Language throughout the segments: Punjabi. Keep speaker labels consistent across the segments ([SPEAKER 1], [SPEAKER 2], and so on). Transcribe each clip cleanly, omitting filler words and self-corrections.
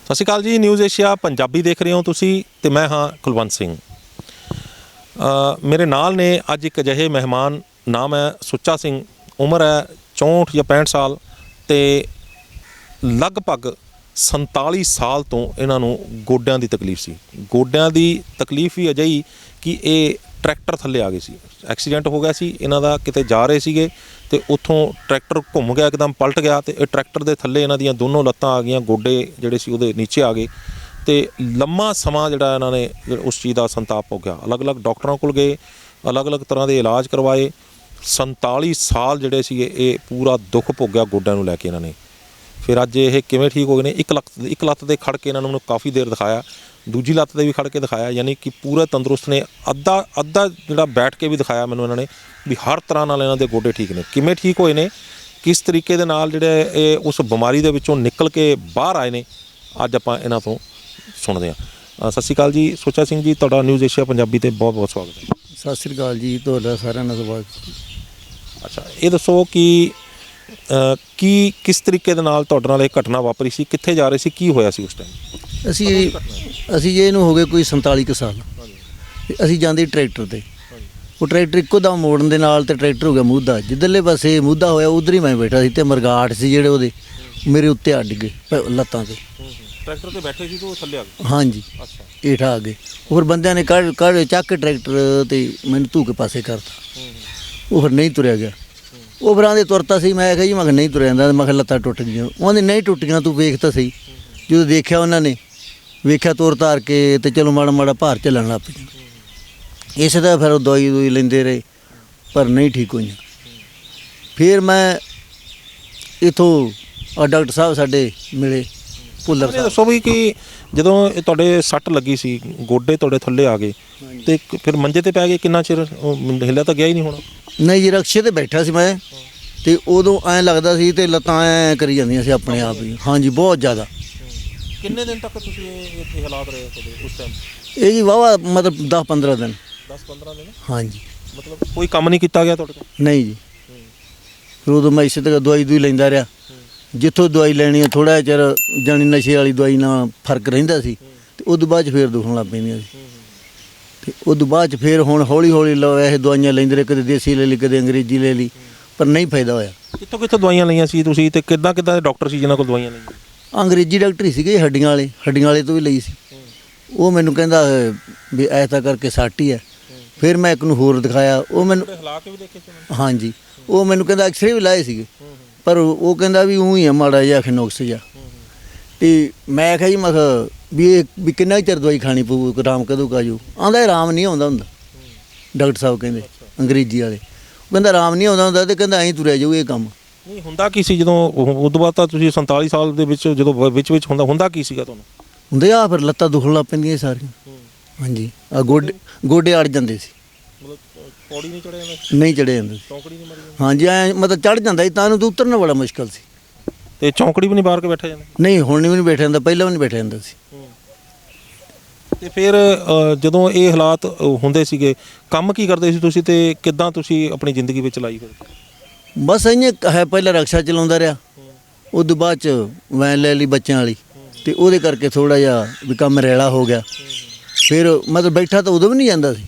[SPEAKER 1] ਸਤਿ ਸ਼੍ਰੀ ਅਕਾਲ ਜੀ। ਨਿਊਜ਼ ਏਸ਼ੀਆ ਪੰਜਾਬੀ ਦੇਖ ਰਹੇ ਹੋ ਤੁਸੀਂ ਤੇ ਮੈਂ ਹਾਂ ਕੁਲਵੰਤ ਸਿੰਘ। ਮੇਰੇ ਨਾਲ ਨੇ ਅੱਜ ਇੱਕ ਅਜਿਹੇ ਮਹਿਮਾਨ, ਨਾਮ ਹੈ ਸੁੱਚਾ ਸਿੰਘ, ਉਮਰ ਹੈ 64 ਜਾਂ 65 ਸਾਲ ਤੇ ਲਗਭਗ 47 ਸਾਲ ਤੋਂ ਇਹਨਾਂ ਨੂੰ ਗੋਡਿਆਂ ਦੀ ਤਕਲੀਫ ਸੀ। ਗੋਡਿਆਂ ਦੀ ਤਕਲੀਫ ਵੀ ਅਜਿਹੀ ਕਿ ਇਹ ਟਰੈਕਟਰ ਥੱਲੇ ਆ ਗਏ ਸੀ। ਐਕਸੀਡੈਂਟ ਹੋ ਗਿਆ ਸੀ ਇਹਨਾਂ ਦਾ, ਕਿਤੇ ਜਾ ਰਹੇ ਸੀਗੇ ਤੇ ਉੱਥੋਂ ਟਰੈਕਟਰ ਘੁੰਮ ਗਿਆ, ਇੱਕਦਮ ਪਲਟ ਗਿਆ ਤੇ ਇਹ ਟਰੈਕਟਰ ਦੇ ਥੱਲੇ ਇਹਨਾਂ ਦੀਆਂ ਦੋਨੋਂ ਲੱਤਾਂ ਆ ਗਈਆਂ, ਗੋਡੇ ਜਿਹੜੇ ਸੀ ਉਹਦੇ ਨੀਚੇ ਆ ਗਏ ਤੇ ਲੰਮਾ ਸਮਾਂ ਜਿਹੜਾ ਇਹਨਾਂ ਨੇ ਉਸ ਚੀਜ਼ ਦਾ ਸੰਤਾਪ ਭੋਗਿਆ। ਅਲੱਗ-ਅਲੱਗ ਡਾਕਟਰਾਂ ਕੋਲ ਗਏ, ਅਲੱਗ-ਅਲੱਗ ਤਰ੍ਹਾਂ ਦੇ ਇਲਾਜ ਕਰਵਾਏ। 47 ਸਾਲ ਜਿਹੜੇ ਸੀਗੇ ਇਹ ਪੂਰਾ ਦੁੱਖ ਭੋਗਿਆ ਗੋਡਿਆਂ ਨੂੰ ਲੈ ਕੇ ਇਹਨਾਂ ਨੇ। ਫਿਰ ਅੱਜ ਇਹ ਕਿਵੇਂ ਠੀਕ ਹੋ ਗਏ ਨੇ? ਇੱਕ ਲੱਤ ਦੇ ਖੜ੍ਹ ਕੇ ਇਹਨਾਂ ਨੂੰ ਕਾਫੀ ਦੇਰ ਦਿਖਾਇਆ, ਦੂਜੀ ਲੱਤ 'ਤੇ ਵੀ ਖੜ੍ਹ ਕੇ ਦਿਖਾਇਆ, ਯਾਨੀ ਕਿ ਪੂਰੇ ਤੰਦਰੁਸਤ ਨੇ। ਅੱਧਾ ਜਿਹੜਾ ਬੈਠ ਕੇ ਵੀ ਦਿਖਾਇਆ ਮੈਨੂੰ ਇਹਨਾਂ ਨੇ ਵੀ ਹਰ ਤਰ੍ਹਾਂ ਨਾਲ ਇਹਨਾਂ ਦੇ ਗੋਡੇ ਠੀਕ ਨੇ। ਕਿਵੇਂ ਠੀਕ ਹੋਏ ਨੇ, ਕਿਸ ਤਰੀਕੇ ਦੇ ਨਾਲ ਜਿਹੜੇ ਇਹ ਉਸ ਬਿਮਾਰੀ ਦੇ ਵਿੱਚੋਂ ਨਿਕਲ ਕੇ ਬਾਹਰ ਆਏ ਨੇ, ਅੱਜ ਆਪਾਂ ਇਹਨਾਂ ਤੋਂ ਸੁਣਦੇ ਹਾਂ। ਸਤਿ ਸ਼੍ਰੀ ਅਕਾਲ ਜੀ ਸੁੱਚਾ ਸਿੰਘ ਜੀ, ਤੁਹਾਡਾ ਨਿਊਜ਼ ਏਸ਼ੀਆ ਪੰਜਾਬੀ 'ਤੇ ਬਹੁਤ ਬਹੁਤ ਸਵਾਗਤ ਹੈ।
[SPEAKER 2] ਸਤਿ ਸ਼੍ਰੀ ਅਕਾਲ ਜੀ, ਤੁਹਾਡਾ ਸਾਰਿਆਂ ਦਾ ਸਵਾਗਤ।
[SPEAKER 1] ਅੱਛਾ, ਇਹ ਦੱਸੋ ਕਿ ਕਿਸ ਤਰੀਕੇ ਦੇ ਨਾਲ ਤੁਹਾਡੇ ਨਾਲ ਇਹ ਘਟਨਾ ਵਾਪਰੀ ਸੀ? ਕਿੱਥੇ ਜਾ ਰਹੇ ਸੀ? ਕੀ ਹੋਇਆ ਸੀ ਉਸ ਟਾਈਮ?
[SPEAKER 2] ਅਸੀਂ ਜੇ ਇਹਨੂੰ ਹੋ ਗਏ ਕੋਈ 47 ਕੁ ਸਾਲ। ਅਸੀਂ ਜਾਂਦੇ ਟਰੈਕਟਰ 'ਤੇ, ਉਹ ਟਰੈਕਟਰ ਇੱਕੋ ਦਮ ਮੋੜਨ ਦੇ ਨਾਲ ਤੇ ਟਰੈਕਟਰ ਹੋ ਗਿਆ ਮੂਧਾ। ਜਿੱਧਰਲੇ ਪਾਸੇ ਮੂਧਾ ਹੋਇਆ ਉਧਰ ਹੀ ਮੈਂ ਬੈਠਾ ਸੀ ਤੇ ਮਰਗਾਟ ਸੀ ਜਿਹੜੇ ਉਹਦੇ ਮੇਰੇ ਉੱਤੇ ਅੱਡ ਗਏ ਲੱਤਾਂ 'ਤੇ।
[SPEAKER 1] ਟਰੈਕਟਰ 'ਤੇ ਬੈਠੇ ਸੀ ਤੇ ਉਹ ਥੱਲੇ ਆ ਗਏ?
[SPEAKER 2] ਹਾਂਜੀ, ਹੇਠਾਂ ਆ ਗਏ। ਹੋਰ ਬੰਦਿਆਂ ਨੇ ਕੱਢ ਚੱਕ ਕੇ ਟਰੈਕਟਰ ਤੇ ਮੈਨੂੰ ਧੂ ਕੇ ਪਾਸੇ ਕਰਤਾ। ਉਹ ਫਿਰ ਨਹੀਂ ਤੁਰਿਆ ਗਿਆ। ਉਹ ਫਿਰ ਆਂਦੇ ਤੁਰਤਾ ਸੀ। ਮੈਂ ਕਿਹਾ ਜੀ, ਮੈਂ ਕਿਹਾ ਨਹੀਂ ਤੁਰਿਆ ਜਾਂਦਾ। ਮੈਂ ਕਿਹਾ ਲੱਤਾਂ ਟੁੱਟ ਗਈਆਂ। ਉਹਨੇ ਨਹੀਂ ਟੁੱਟੀਆਂ, ਤੂੰ ਵੇਖ ਤਾਂ ਸਹੀ। ਜਦੋਂ ਦੇਖਿਆ ਉਹਨਾਂ ਨੇ, ਵੇਖਿਆ ਤੁਰ ਤਾਰ ਕੇ ਤੇ ਚਲੋ ਮਾੜਾ ਮਾੜਾ ਭਾਰ ਝੱਲਣ ਲੱਗ ਪਈਆਂ। ਇਸੇ ਤਰ੍ਹਾਂ ਫਿਰ ਉਹ ਦਵਾਈ ਲੈਂਦੇ ਰਹੇ ਪਰ ਨਹੀਂ ਠੀਕ ਹੋਈਆਂ। ਫਿਰ ਮੈਂ ਇੱਥੋਂ ਡਾਕਟਰ ਸਾਹਿਬ ਸਾਡੇ ਮਿਲੇ, ਭੁੱਲਰ ਸਾਹਿਬ।
[SPEAKER 1] ਦੱਸੋ ਵੀ ਕਿ ਜਦੋਂ ਇਹ ਤੁਹਾਡੇ ਸੱਟ ਲੱਗੀ ਸੀ, ਗੋਡੇ ਤੁਹਾਡੇ ਥੱਲੇ ਆ ਗਏ ਤੇ ਫਿਰ ਮੰਜੇ ਤੇ ਪੈ ਗਏ, ਕਿੰਨਾ ਚਿਰ ਹਿੱਲਿਆ ਤਾਂ ਗਿਆ ਹੀ ਨਹੀਂ ਹੋਣਾ?
[SPEAKER 2] ਨਹੀਂ ਜੀ, ਰਕਸ਼ੇ ਤੇ ਬੈਠਾ ਸੀ ਮੈਂ ਤੇ ਉਦੋਂ ਐਂ ਲੱਗਦਾ ਸੀ ਤੇ ਲੱਤਾਂ ਐਂ ਕਰੀ ਜਾਂਦੀਆਂ ਸੀ ਆਪਣੇ ਆਪ ਹੀ। ਹਾਂਜੀ, ਬਹੁਤ ਜ਼ਿਆਦਾ।
[SPEAKER 1] ਕਿੰਨੇ ਦਿਨ ਤੱਕ ਤੁਸੀਂ ਇਹ ਹਾਲਾਤ ਰਹੇ ਤੁਹਾਡੇ ਉਸ ਟਾਈਮ?
[SPEAKER 2] ਇਹ ਜੀ ਵਾਹਵਾ ਮਤਲਬ 10-15 ਦਿਨ।
[SPEAKER 1] 10-15 ਦਿਨ?
[SPEAKER 2] ਹਾਂਜੀ।
[SPEAKER 1] ਮਤਲਬ ਕੋਈ ਕੰਮ ਨਹੀਂ ਕੀਤਾ ਗਿਆ ਤੁਹਾਡੇ ਤੋਂ?
[SPEAKER 2] ਨਹੀਂ ਜੀ। ਫਿਰ ਉਦੋਂ ਮੈਂ ਇਸੇ ਤਰ੍ਹਾਂ ਦਵਾਈ ਲੈਂਦਾ ਰਿਹਾ। ਜਿੱਥੋਂ ਦਵਾਈ ਲੈਣੀ ਹੈ ਥੋੜ੍ਹਾ ਚਿਰ ਜਾਣੀ ਨਸ਼ੇ ਵਾਲੀ ਦਵਾਈ ਨਾਲ ਫਰਕ ਰਹਿੰਦਾ ਸੀ ਤੇ ਉਦੋਂ ਬਾਅਦ 'ਚ ਫਿਰ ਦੁਖਣ ਲੱਗ ਪੈਂਦੀਆਂ ਸੀ। ਅਤੇ ਉਦੋਂ ਬਾਅਦ 'ਚ ਫਿਰ ਹੁਣ ਹੌਲੀ ਹੌਲੀ ਇਹ ਦਵਾਈਆਂ ਲੈਂਦੇ ਰਹੇ, ਕਦੇ ਦੇਸੀ ਲੈ ਲਈ, ਕਦੇ ਅੰਗਰੇਜ਼ੀ ਲੈ ਲਈ, ਪਰ ਨਹੀਂ ਫਾਇਦਾ ਹੋਇਆ।
[SPEAKER 1] ਕਿੱਥੋਂ ਦਵਾਈਆਂ ਲਈਆਂ ਸੀ ਤੁਸੀਂ ਤੇ ਕਿੱਦਾਂ ਦੇ ਡਾਕਟਰ ਸੀ ਜਿਨ੍ਹਾਂ ਕੋਲ ਦਵਾਈਆਂ ਲਈਆਂ?
[SPEAKER 2] ਅੰਗਰੇਜ਼ੀ ਡਾਕਟਰ ਹੀ ਸੀਗੇ, ਹੱਡੀਆਂ ਵਾਲੇ ਤੋਂ ਵੀ ਲਈ ਸੀ। ਉਹ ਮੈਨੂੰ ਕਹਿੰਦਾ ਵੀ ਐਸਾ ਕਰਕੇ ਸੱਟ ਹੀ ਹੈ। ਫਿਰ ਮੈਂ ਇੱਕ ਨੂੰ ਹੋਰ ਦਿਖਾਇਆ, ਉਹ ਮੈਨੂੰ
[SPEAKER 1] ਹਿਲਾ ਕੇ ਵੀ ਦੇਖੇ ਸੀ?
[SPEAKER 2] ਹਾਂਜੀ, ਉਹ ਮੈਨੂੰ ਕਹਿੰਦਾ ਐਕਸਰੇ ਵੀ ਲਾਏ ਸੀਗੇ ਪਰ ਉਹ ਕਹਿੰਦਾ ਵੀ ਊਂ ਹੀ ਆ ਮਾੜਾ ਜਿਹਾ ਨੁਕਸ ਜਿਹਾ। ਅਤੇ ਮੈਂ ਕਿਹਾ ਜੀ, ਮੈਂ ਕਿਹਾ ਵੀ ਕਿੰਨਾ ਚਿਰ ਦਵਾਈ ਖਾਣੀ ਪਊ, ਆਰਾਮ ਕਦੋਂ ਕਾਜੂ? ਆਉਂਦਾ ਆਰਾਮ ਨਹੀਂ ਆਉਂਦਾ ਹੁੰਦਾ। ਡਾਕਟਰ ਸਾਹਿਬ ਕਹਿੰਦੇ, ਅੰਗਰੇਜ਼ੀ ਵਾਲੇ, ਉਹ ਕਹਿੰਦਾ ਆਰਾਮ ਨਹੀਂ ਆਉਂਦਾ ਹੁੰਦਾ ਤੇ ਕਹਿੰਦਾ ਐਂ ਤੁਰਿਆ ਜਾਊ ਇਹ ਕੰਮ।
[SPEAKER 1] ਨਹੀਂ ਹੁੰਦਾ ਕੀ ਸੀ ਜਦੋਂ ਉਦੋਂ ਬਾਅਦ? ਤਾਂ ਤੁਸੀਂ 47 ਸਾਲ ਦੇ ਵਿੱਚ ਜਦੋਂ ਵਿੱਚ ਹੁੰਦਾ ਕੀ ਸੀਗਾ ਤੁਹਾਨੂੰ?
[SPEAKER 2] ਹੁੰਦੇ ਆ ਫਿਰ ਲੱਤਾਂ ਦੁਖਣ ਲੱਗ ਪੈਂਦੀਆਂ ਸਾਰੀਆਂ। ਹਾਂਜੀ, ਆ ਗੋਡੇ ਅੜ ਜਾਂਦੇ ਸੀ।
[SPEAKER 1] ਮਤਲਬ ਪੌੜੀ ਨਹੀਂ ਚੜ੍ਹਿਆ ਜਾਂਦਾ?
[SPEAKER 2] ਨਹੀਂ ਚੜ੍ਹਿਆ ਜਾਂਦਾ ਸੀ।
[SPEAKER 1] ਚੌਂਕੜੀ ਨਹੀਂ ਮਾਰੀ?
[SPEAKER 2] ਹਾਂਜੀ, ਐਂ ਮਤਲਬ ਚੜ੍ਹ ਜਾਂਦਾ ਸੀ ਤਾਂ ਨੂੰ ਤਾਂ ਉਤਰਨਾ ਬੜਾ ਮੁਸ਼ਕਿਲ ਸੀ।
[SPEAKER 1] ਤੇ ਚੌਂਕੜੀ ਵੀ ਨਹੀਂ ਬਾਹਰ ਕੇ ਬੈਠਿਆ ਜਾਂਦਾ?
[SPEAKER 2] ਨਹੀਂ, ਹੁਣ ਵੀ ਨਹੀਂ ਬੈਠਿਆ ਜਾਂਦਾ, ਪਹਿਲਾਂ ਵੀ ਨਹੀਂ ਬੈਠਿਆ ਜਾਂਦਾ ਸੀ।
[SPEAKER 1] ਤੇ ਫਿਰ ਜਦੋਂ ਇਹ ਹਾਲਾਤ ਹੁੰਦੇ ਸੀਗੇ, ਕੰਮ ਕੀ ਕਰਦੇ ਸੀ ਤੁਸੀਂ ਤੇ ਕਿੱਦਾਂ ਤੁਸੀਂ ਆਪਣੀ ਜ਼ਿੰਦਗੀ ਵਿੱਚ ਲਾਈ ਫਿਰ?
[SPEAKER 2] ਬਸ ਇੰਨੇ ਹੈ, ਪਹਿਲਾਂ ਰਕਸ਼ਾ ਚਲਾਉਂਦਾ ਰਿਹਾ, ਉਦੋਂ ਬਾਅਦ 'ਚ ਵੈਨ ਲੈ ਲਈ ਬੱਚਿਆਂ ਵਾਲੀ ਅਤੇ ਉਹਦੇ ਕਰਕੇ ਥੋੜ੍ਹਾ ਜਿਹਾ ਵੀ ਕੰਮ ਰੈਲਾ ਹੋ ਗਿਆ। ਫਿਰ ਮਤਲਬ ਬੈਠਾ ਤਾਂ ਉਦੋਂ ਵੀ ਨਹੀਂ ਜਾਂਦਾ ਸੀ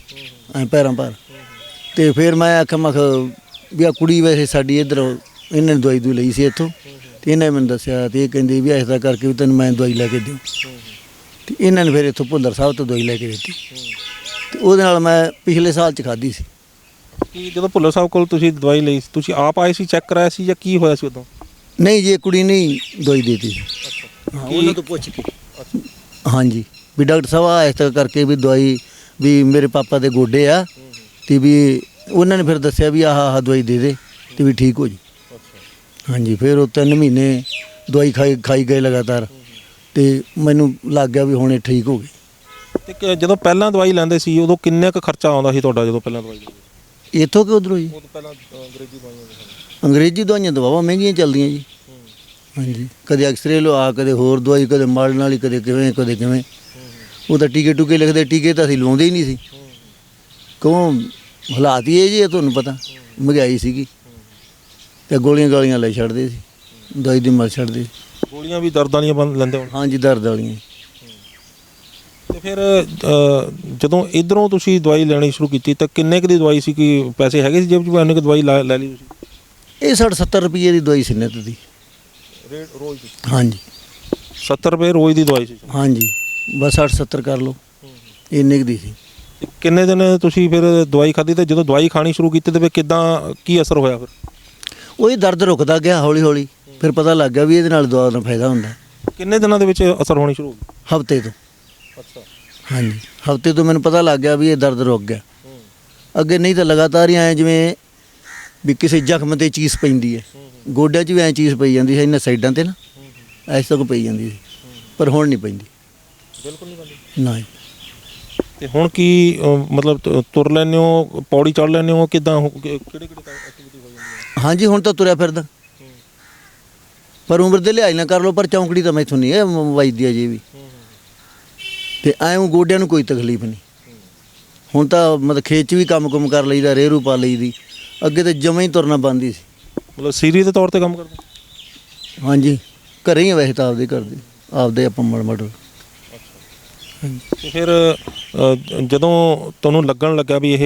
[SPEAKER 2] ਐਂ ਪੈਰਾਂ ਭਾਰ। ਅਤੇ ਫਿਰ ਮੈਂ ਆਖਿਆ ਵੀ ਆ ਕੁੜੀ ਵੈਸੇ ਸਾਡੀ ਇੱਧਰ, ਇਹਨਾਂ ਨੇ ਦਵਾਈ ਲਈ ਸੀ ਇੱਥੋਂ ਅਤੇ ਇਹਨਾਂ ਨੇ ਮੈਨੂੰ ਦੱਸਿਆ ਅਤੇ ਇਹ ਕਹਿੰਦੇ ਵੀ ਐਸਾ ਕਰਕੇ ਵੀ ਤੈਨੂੰ ਮੈਂ ਦਵਾਈ ਲੈ ਕੇ ਦਿਉ। ਅਤੇ ਇਹਨਾਂ ਨੇ ਫਿਰ ਇੱਥੋਂ ਭੁੱਲਰ ਸਾਹਿਬ ਤੋਂ ਦਵਾਈ ਲੈ ਕੇ ਦਿੱਤੀ ਅਤੇ ਉਹਦੇ ਨਾਲ ਮੈਂ ਪਿਛਲੇ ਸਾਲ 'ਚ ਖਾਧੀ ਸੀ।
[SPEAKER 1] ਕਿ ਜਦੋਂ ਭੁੱਲਰ ਸਾਹਿਬ ਕੋਲ ਤੁਸੀਂ ਦਵਾਈ ਲਈ ਸੀ, ਤੁਸੀਂ ਆਪ ਆਏ ਸੀ, ਚੈੱਕ ਕਰਾਇਆ ਸੀ ਜਾਂ ਕੀ ਹੋਇਆ ਸੀ ਉਦੋਂ?
[SPEAKER 2] ਨਹੀਂ ਜੀ, ਇਹ ਕੁੜੀ ਨੇ ਦਵਾਈ ਦੇ ਦਿੱਤੀ ਸੀ। ਹਾਂ, ਉਹਨਾਂ ਤੋਂ ਪੁੱਛ ਕੇ। ਹਾਂਜੀ, ਵੀ ਡਾਕਟਰ ਸਾਹਿਬ ਇਸ ਤਰ੍ਹਾਂ ਕਰਕੇ ਵੀ ਦਵਾਈ ਵੀ ਮੇਰੇ ਪਾਪਾ ਦੇ ਗੋਡੇ ਆ ਅਤੇ ਵੀ ਉਹਨਾਂ ਨੇ ਫਿਰ ਦੱਸਿਆ ਵੀ ਆਹ ਦਵਾਈ ਦੇ ਦੇ ਅਤੇ ਵੀ ਠੀਕ ਹੋ ਜੀ। ਹਾਂਜੀ, ਫਿਰ ਉਹ 3 ਮਹੀਨੇ ਦਵਾਈ ਖਾਈ ਗਏ ਲਗਾਤਾਰ ਅਤੇ ਮੈਨੂੰ ਲੱਗ ਗਿਆ ਵੀ ਹੁਣ ਇਹ ਠੀਕ ਹੋ ਗਏ।
[SPEAKER 1] ਅਤੇ ਜਦੋਂ ਪਹਿਲਾਂ ਦਵਾਈ ਲੈਂਦੇ ਸੀ ਉਦੋਂ ਕਿੰਨੇ ਕੁ ਖਰਚਾ ਆਉਂਦਾ ਸੀ ਤੁਹਾਡਾ ਜਦੋਂ ਪਹਿਲਾਂ ਦਵਾਈ ਲੈਂਦੇ?
[SPEAKER 2] ਇੱਥੋਂ ਕਿ ਉੱਧਰੋਂ ਜੀ?
[SPEAKER 1] ਉਦੋਂ ਪਹਿਲਾਂ ਅੰਗਰੇਜ਼ੀ ਦਵਾਈਆਂ
[SPEAKER 2] ਤਾਂ ਵਾਹਵਾ ਮਹਿੰਗੀਆਂ ਚੱਲਦੀਆਂ ਜੀ। ਹਾਂਜੀ, ਕਦੇ ਐਕਸਰੇ ਲਵਾ, ਕਦੇ ਹੋਰ ਦਵਾਈ, ਕਦੇ ਮਲਣ ਵਾਲੀ, ਕਦੇ ਕਿਵੇਂ। ਉਹ ਤਾਂ ਟੀਕੇ ਟੂਕੇ ਲਿਖਦੇ, ਟੀਕੇ ਤਾਂ ਅਸੀਂ ਲਵਾਉਂਦੇ ਹੀ ਨਹੀਂ ਸੀ। ਕਿਉਂ, ਹਾਲਾਤ ਹੀ ਇਹ ਜੀ, ਤੁਹਾਨੂੰ ਪਤਾ ਮਹਿੰਗਾਈ ਸੀਗੀ ਅਤੇ ਗੋਲੀਆਂ ਗਾਲੀਆਂ ਲੈ ਛੱਡਦੇ ਸੀ, ਦਵਾਈ ਦੀ ਮਲ ਛੱਡਦੇ ਸੀ।
[SPEAKER 1] ਗੋਲੀਆਂ ਵੀ ਦਰਦ ਵਾਲੀਆਂ ਲੈਂਦੇ ਹੁਣ?
[SPEAKER 2] ਹਾਂਜੀ ਦਰਦ ਵਾਲੀਆਂ।
[SPEAKER 1] ਤੇ ਫਿਰ ਜਦੋਂ ਇਧਰੋਂ ਤੁਸੀਂ ਦਵਾਈ ਲੈਣੀ ਸ਼ੁਰੂ ਕੀਤੀ ਤਾਂ ਕਿੰਨੇ ਕੁ ਦੀ ਦਵਾਈ ਸੀ? ਕਿ ਪੈਸੇ ਹੈਗੇ ਸੀ ਜੇਬ 'ਚ, ਇੰਨੀ ਕੁ ਦਵਾਈ ਲੈ ਲਈ ਤੁਸੀਂ?
[SPEAKER 2] ਇਹ 60-70 ਰੁਪਏ ਦੀ ਦਵਾਈ ਸੀ ਨਿੱਤ ਦੀ।
[SPEAKER 1] ਰੇਟ ਰੋਜ਼ ਦੀ?
[SPEAKER 2] ਹਾਂਜੀ
[SPEAKER 1] 70 ਰੁਪਏ ਰੋਜ਼ ਦੀ ਦਵਾਈ ਸੀ?
[SPEAKER 2] ਹਾਂਜੀ, ਬਸ 60-70 ਕਰ ਲਓ, ਇੰਨੇ ਕੁ ਦੀ ਸੀ।
[SPEAKER 1] ਤੇ ਕਿੰਨੇ ਦਿਨ ਤੁਸੀਂ ਫਿਰ ਦਵਾਈ ਖਾਧੀ ਤੇ ਜਦੋਂ ਦਵਾਈ ਖਾਣੀ ਸ਼ੁਰੂ ਕੀਤੀ ਤੇ ਫਿਰ ਕਿੱਦਾਂ, ਕੀ ਅਸਰ ਹੋਇਆ ਫਿਰ?
[SPEAKER 2] ਉਹੀ ਦਰਦ ਰੁਕਦਾ ਗਿਆ ਹੌਲੀ ਹੌਲੀ, ਫਿਰ ਪਤਾ ਲੱਗ ਗਿਆ ਵੀ ਇਹਦੇ ਨਾਲ ਦਵਾ ਦਾ ਫਾਇਦਾ ਹੁੰਦਾ।
[SPEAKER 1] ਕਿੰਨੇ ਦਿਨਾਂ ਦੇ ਵਿੱਚ ਅਸਰ ਹੋਣੀ ਸ਼ੁਰੂ ਹੋ ਗਈ?
[SPEAKER 2] ਹਫ਼ਤੇ ਤੋਂ।
[SPEAKER 1] ਅੱਛਾ।
[SPEAKER 2] ਹਾਂਜੀ ਹਫ਼ਤੇ ਤੋਂ ਮੈਨੂੰ ਪਤਾ ਲੱਗ ਗਿਆ ਵੀ ਇਹ ਦਰਦ ਰੁਕ ਗਿਆ। ਅੱਗੇ ਨਹੀਂ ਤਾਂ ਲਗਾਤਾਰ ਹੀ ਆਏ ਜਿਵੇਂ ਵੀ ਕਿਸੇ ਜ਼ਖਮ ਤੇ ਚੀਜ਼ ਪੈਂਦੀ ਹੈ, ਗੋਡਿਆਂ 'ਚ ਵੀ ਐਂ ਚੀਜ਼ ਪਈ ਜਾਂਦੀ ਸੀ ਇਹਨਾਂ ਸਾਈਡਾਂ ਤੇ ਨਾ, ਐਸ ਤੱਕ ਪਈ ਜਾਂਦੀ ਸੀ, ਪਰ ਹੁਣ ਨਹੀਂ ਪੈਂਦੀ
[SPEAKER 1] ਬਿਲਕੁਲ ਨਹੀਂ ਪੈਂਦੀ
[SPEAKER 2] ਨਾ।
[SPEAKER 1] ਤੇ ਹੁਣ ਕੀ ਮਤਲਬ ਤੁਰ ਲੈਂਦੇ ਹੋ, ਪੌੜੀ ਚੜ੍ਹ ਲੈਂਦੇ ਹੋ, ਕਿੱਦਾਂ ਕਿਹੜੇ ਐਕਟੀਵਿਟੀ ਹੋ ਜਾਂਦੀ ਹੈ?
[SPEAKER 2] ਹਾਂਜੀ ਹੁਣ ਤਾਂ ਤੁਰਿਆ ਫਿਰਦਾ, ਪਰ ਉਮਰ ਦੇ ਲਿਹਾਜ਼ ਨਾਲ ਕਰ ਲਓ, ਪਰ ਚੌਂਕੜੀ ਤਾਂ ਮੈਥੋਂ ਨਹੀਂ ਹੈ ਵੱਜਦੀ ਅਜੇ ਵੀ। ਤੇ ਐਂ ਗੋਡਿਆਂ ਨੂੰ ਕੋਈ ਤਕਲੀਫ ਨਹੀਂ ਹੁਣ ਤਾਂ, ਮਤਲਬ ਖੇਤ 'ਚ ਵੀ ਕੰਮ ਕਰ ਲਈਦਾ, ਰੇਰੂ ਪਾ ਲਈਦੀ। ਅੱਗੇ ਤਾਂ ਜਮਾਂ ਹੀ ਤੁਰਨਾ ਬੰਦ ਹੀ ਸੀ।
[SPEAKER 1] ਮਤਲਬ ਸੀਰੀਅਸ ਦੇ ਤੌਰ ਤੇ ਕੰਮ ਕਰਦੇ?
[SPEAKER 2] ਹਾਂਜੀ ਘਰੇ ਹੀ ਆ ਵੈਸੇ ਤਾਂ, ਆਪਦੇ ਘਰ ਦੇ ਆਪਦੇ ਆਪਾਂ ਮਟਰ।
[SPEAKER 1] ਤੇ ਫਿਰ ਜਦੋਂ ਤੁਹਾਨੂੰ ਲੱਗਣ ਲੱਗਾ ਵੀ ਇਹ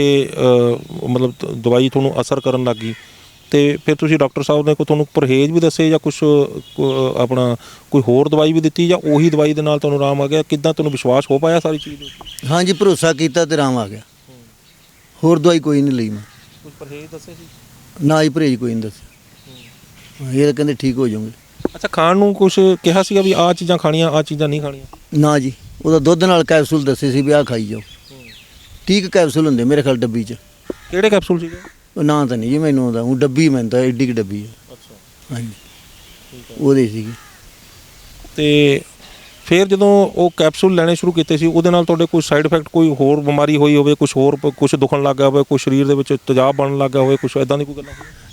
[SPEAKER 1] ਮਤਲਬ ਦਵਾਈ ਤੁਹਾਨੂੰ ਅਸਰ ਕਰਨ ਲੱਗ ਗਈ, ਤੇ ਫਿਰ ਤੁਸੀਂ ਡਾਕਟਰ ਸਾਹਿਬ ਨੇ ਕੋਈ ਤੁਹਾਨੂੰ ਪਰਹੇਜ਼ ਵੀ ਦੱਸੇ ਜਾਂ ਕੁਛ ਆਪਣਾ ਕੋਈ ਹੋਰ ਦਵਾਈ ਵੀ ਦਿੱਤੀ, ਜਾਂ ਉਹੀ ਦਵਾਈ ਦੇ ਨਾਲ ਤੁਹਾਨੂੰ ਆਰਾਮ ਆ ਗਿਆ? ਕਿੱਦਾਂ ਤੁਹਾਨੂੰ ਵਿਸ਼ਵਾਸ ਹੋ ਪਾਇਆ ਸਾਰੀ ਚੀਜ਼?
[SPEAKER 2] ਹਾਂਜੀ ਭਰੋਸਾ ਕੀਤਾ ਤੇ ਆਰਾਮ ਆ ਗਿਆ। ਹੋਰ ਦਵਾਈ ਕੋਈ ਨਹੀਂ ਲਈ ਮੈਂ।
[SPEAKER 1] ਕੁਝ ਪਰਹੇਜ਼ ਦੱਸੇ ਸੀ?
[SPEAKER 2] ਨਾ ਹੀ ਪਰਹੇਜ਼ ਕੋਈ ਨਹੀਂ ਦੱਸਿਆ, ਇਹ ਤਾਂ ਕਹਿੰਦੇ ਠੀਕ ਹੋ ਜਾਓਗੇ।
[SPEAKER 1] ਅੱਛਾ, ਖਾਣ ਨੂੰ ਕੁਝ ਕਿਹਾ ਸੀਗਾ ਵੀ ਆਹ ਚੀਜ਼ਾਂ ਖਾਣੀਆਂ, ਆਹ ਚੀਜ਼ਾਂ ਨਹੀਂ ਖਾਣੀਆਂ?
[SPEAKER 2] ਨਾ ਜੀ, ਉਹਦਾ ਦੁੱਧ ਨਾਲ ਕੈਪਸੂਲ ਦੱਸੇ ਸੀ ਵੀ ਆਹ ਖਾਈ ਜਾਓ। 30 ਕੈਪਸੂਲ ਹੁੰਦੇ ਮੇਰੇ ਖਿਆਲ ਡੱਬੀ 'ਚ।
[SPEAKER 1] ਕਿਹੜੇ ਕੈਪਸੂਲ ਸੀਗੇ?
[SPEAKER 2] ਉਹ ਨਾਂ ਤਾਂ ਨਹੀਂ ਜੀ ਮੈਨੂੰ ਉਹਦਾ, ਉਹ ਡੱਬੀ ਮੈਨੂੰ ਤਾਂ ਐਡੀ ਕੁ ਡੱਬੀ ਹੈ।
[SPEAKER 1] ਅੱਛਾ
[SPEAKER 2] ਹਾਂਜੀ
[SPEAKER 1] ਠੀਕ ਹੈ।
[SPEAKER 2] ਉਹਦੇ ਸੀਗੀ।
[SPEAKER 1] ਤੇ ਫਿਰ ਜਦੋਂ ਉਹ ਕੈਪਸੂਲ ਲੈਣੇ ਸ਼ੁਰੂ ਕੀਤੇ ਸੀ, ਉਹਦੇ ਨਾਲ ਤੁਹਾਡੇ ਕੋਈ ਸਾਈਡ ਇਫੈਕਟ, ਕੋਈ ਹੋਰ ਬਿਮਾਰੀ ਹੋਈ ਹੋਵੇ, ਕੁਝ ਹੋਰ ਕੁਝ ਦੁਖਣ ਲੱਗ ਗਿਆ ਹੋਵੇ, ਕੋਈ ਸਰੀਰ ਦੇ ਵਿੱਚ ਤੇਜ਼ਾਬ ਬਣਨ ਲੱਗ ਗਿਆ ਹੋਵੇ, ਕੁਝ ਇਦਾਂ ਦੀ ਕੋਈ ਗੱਲ?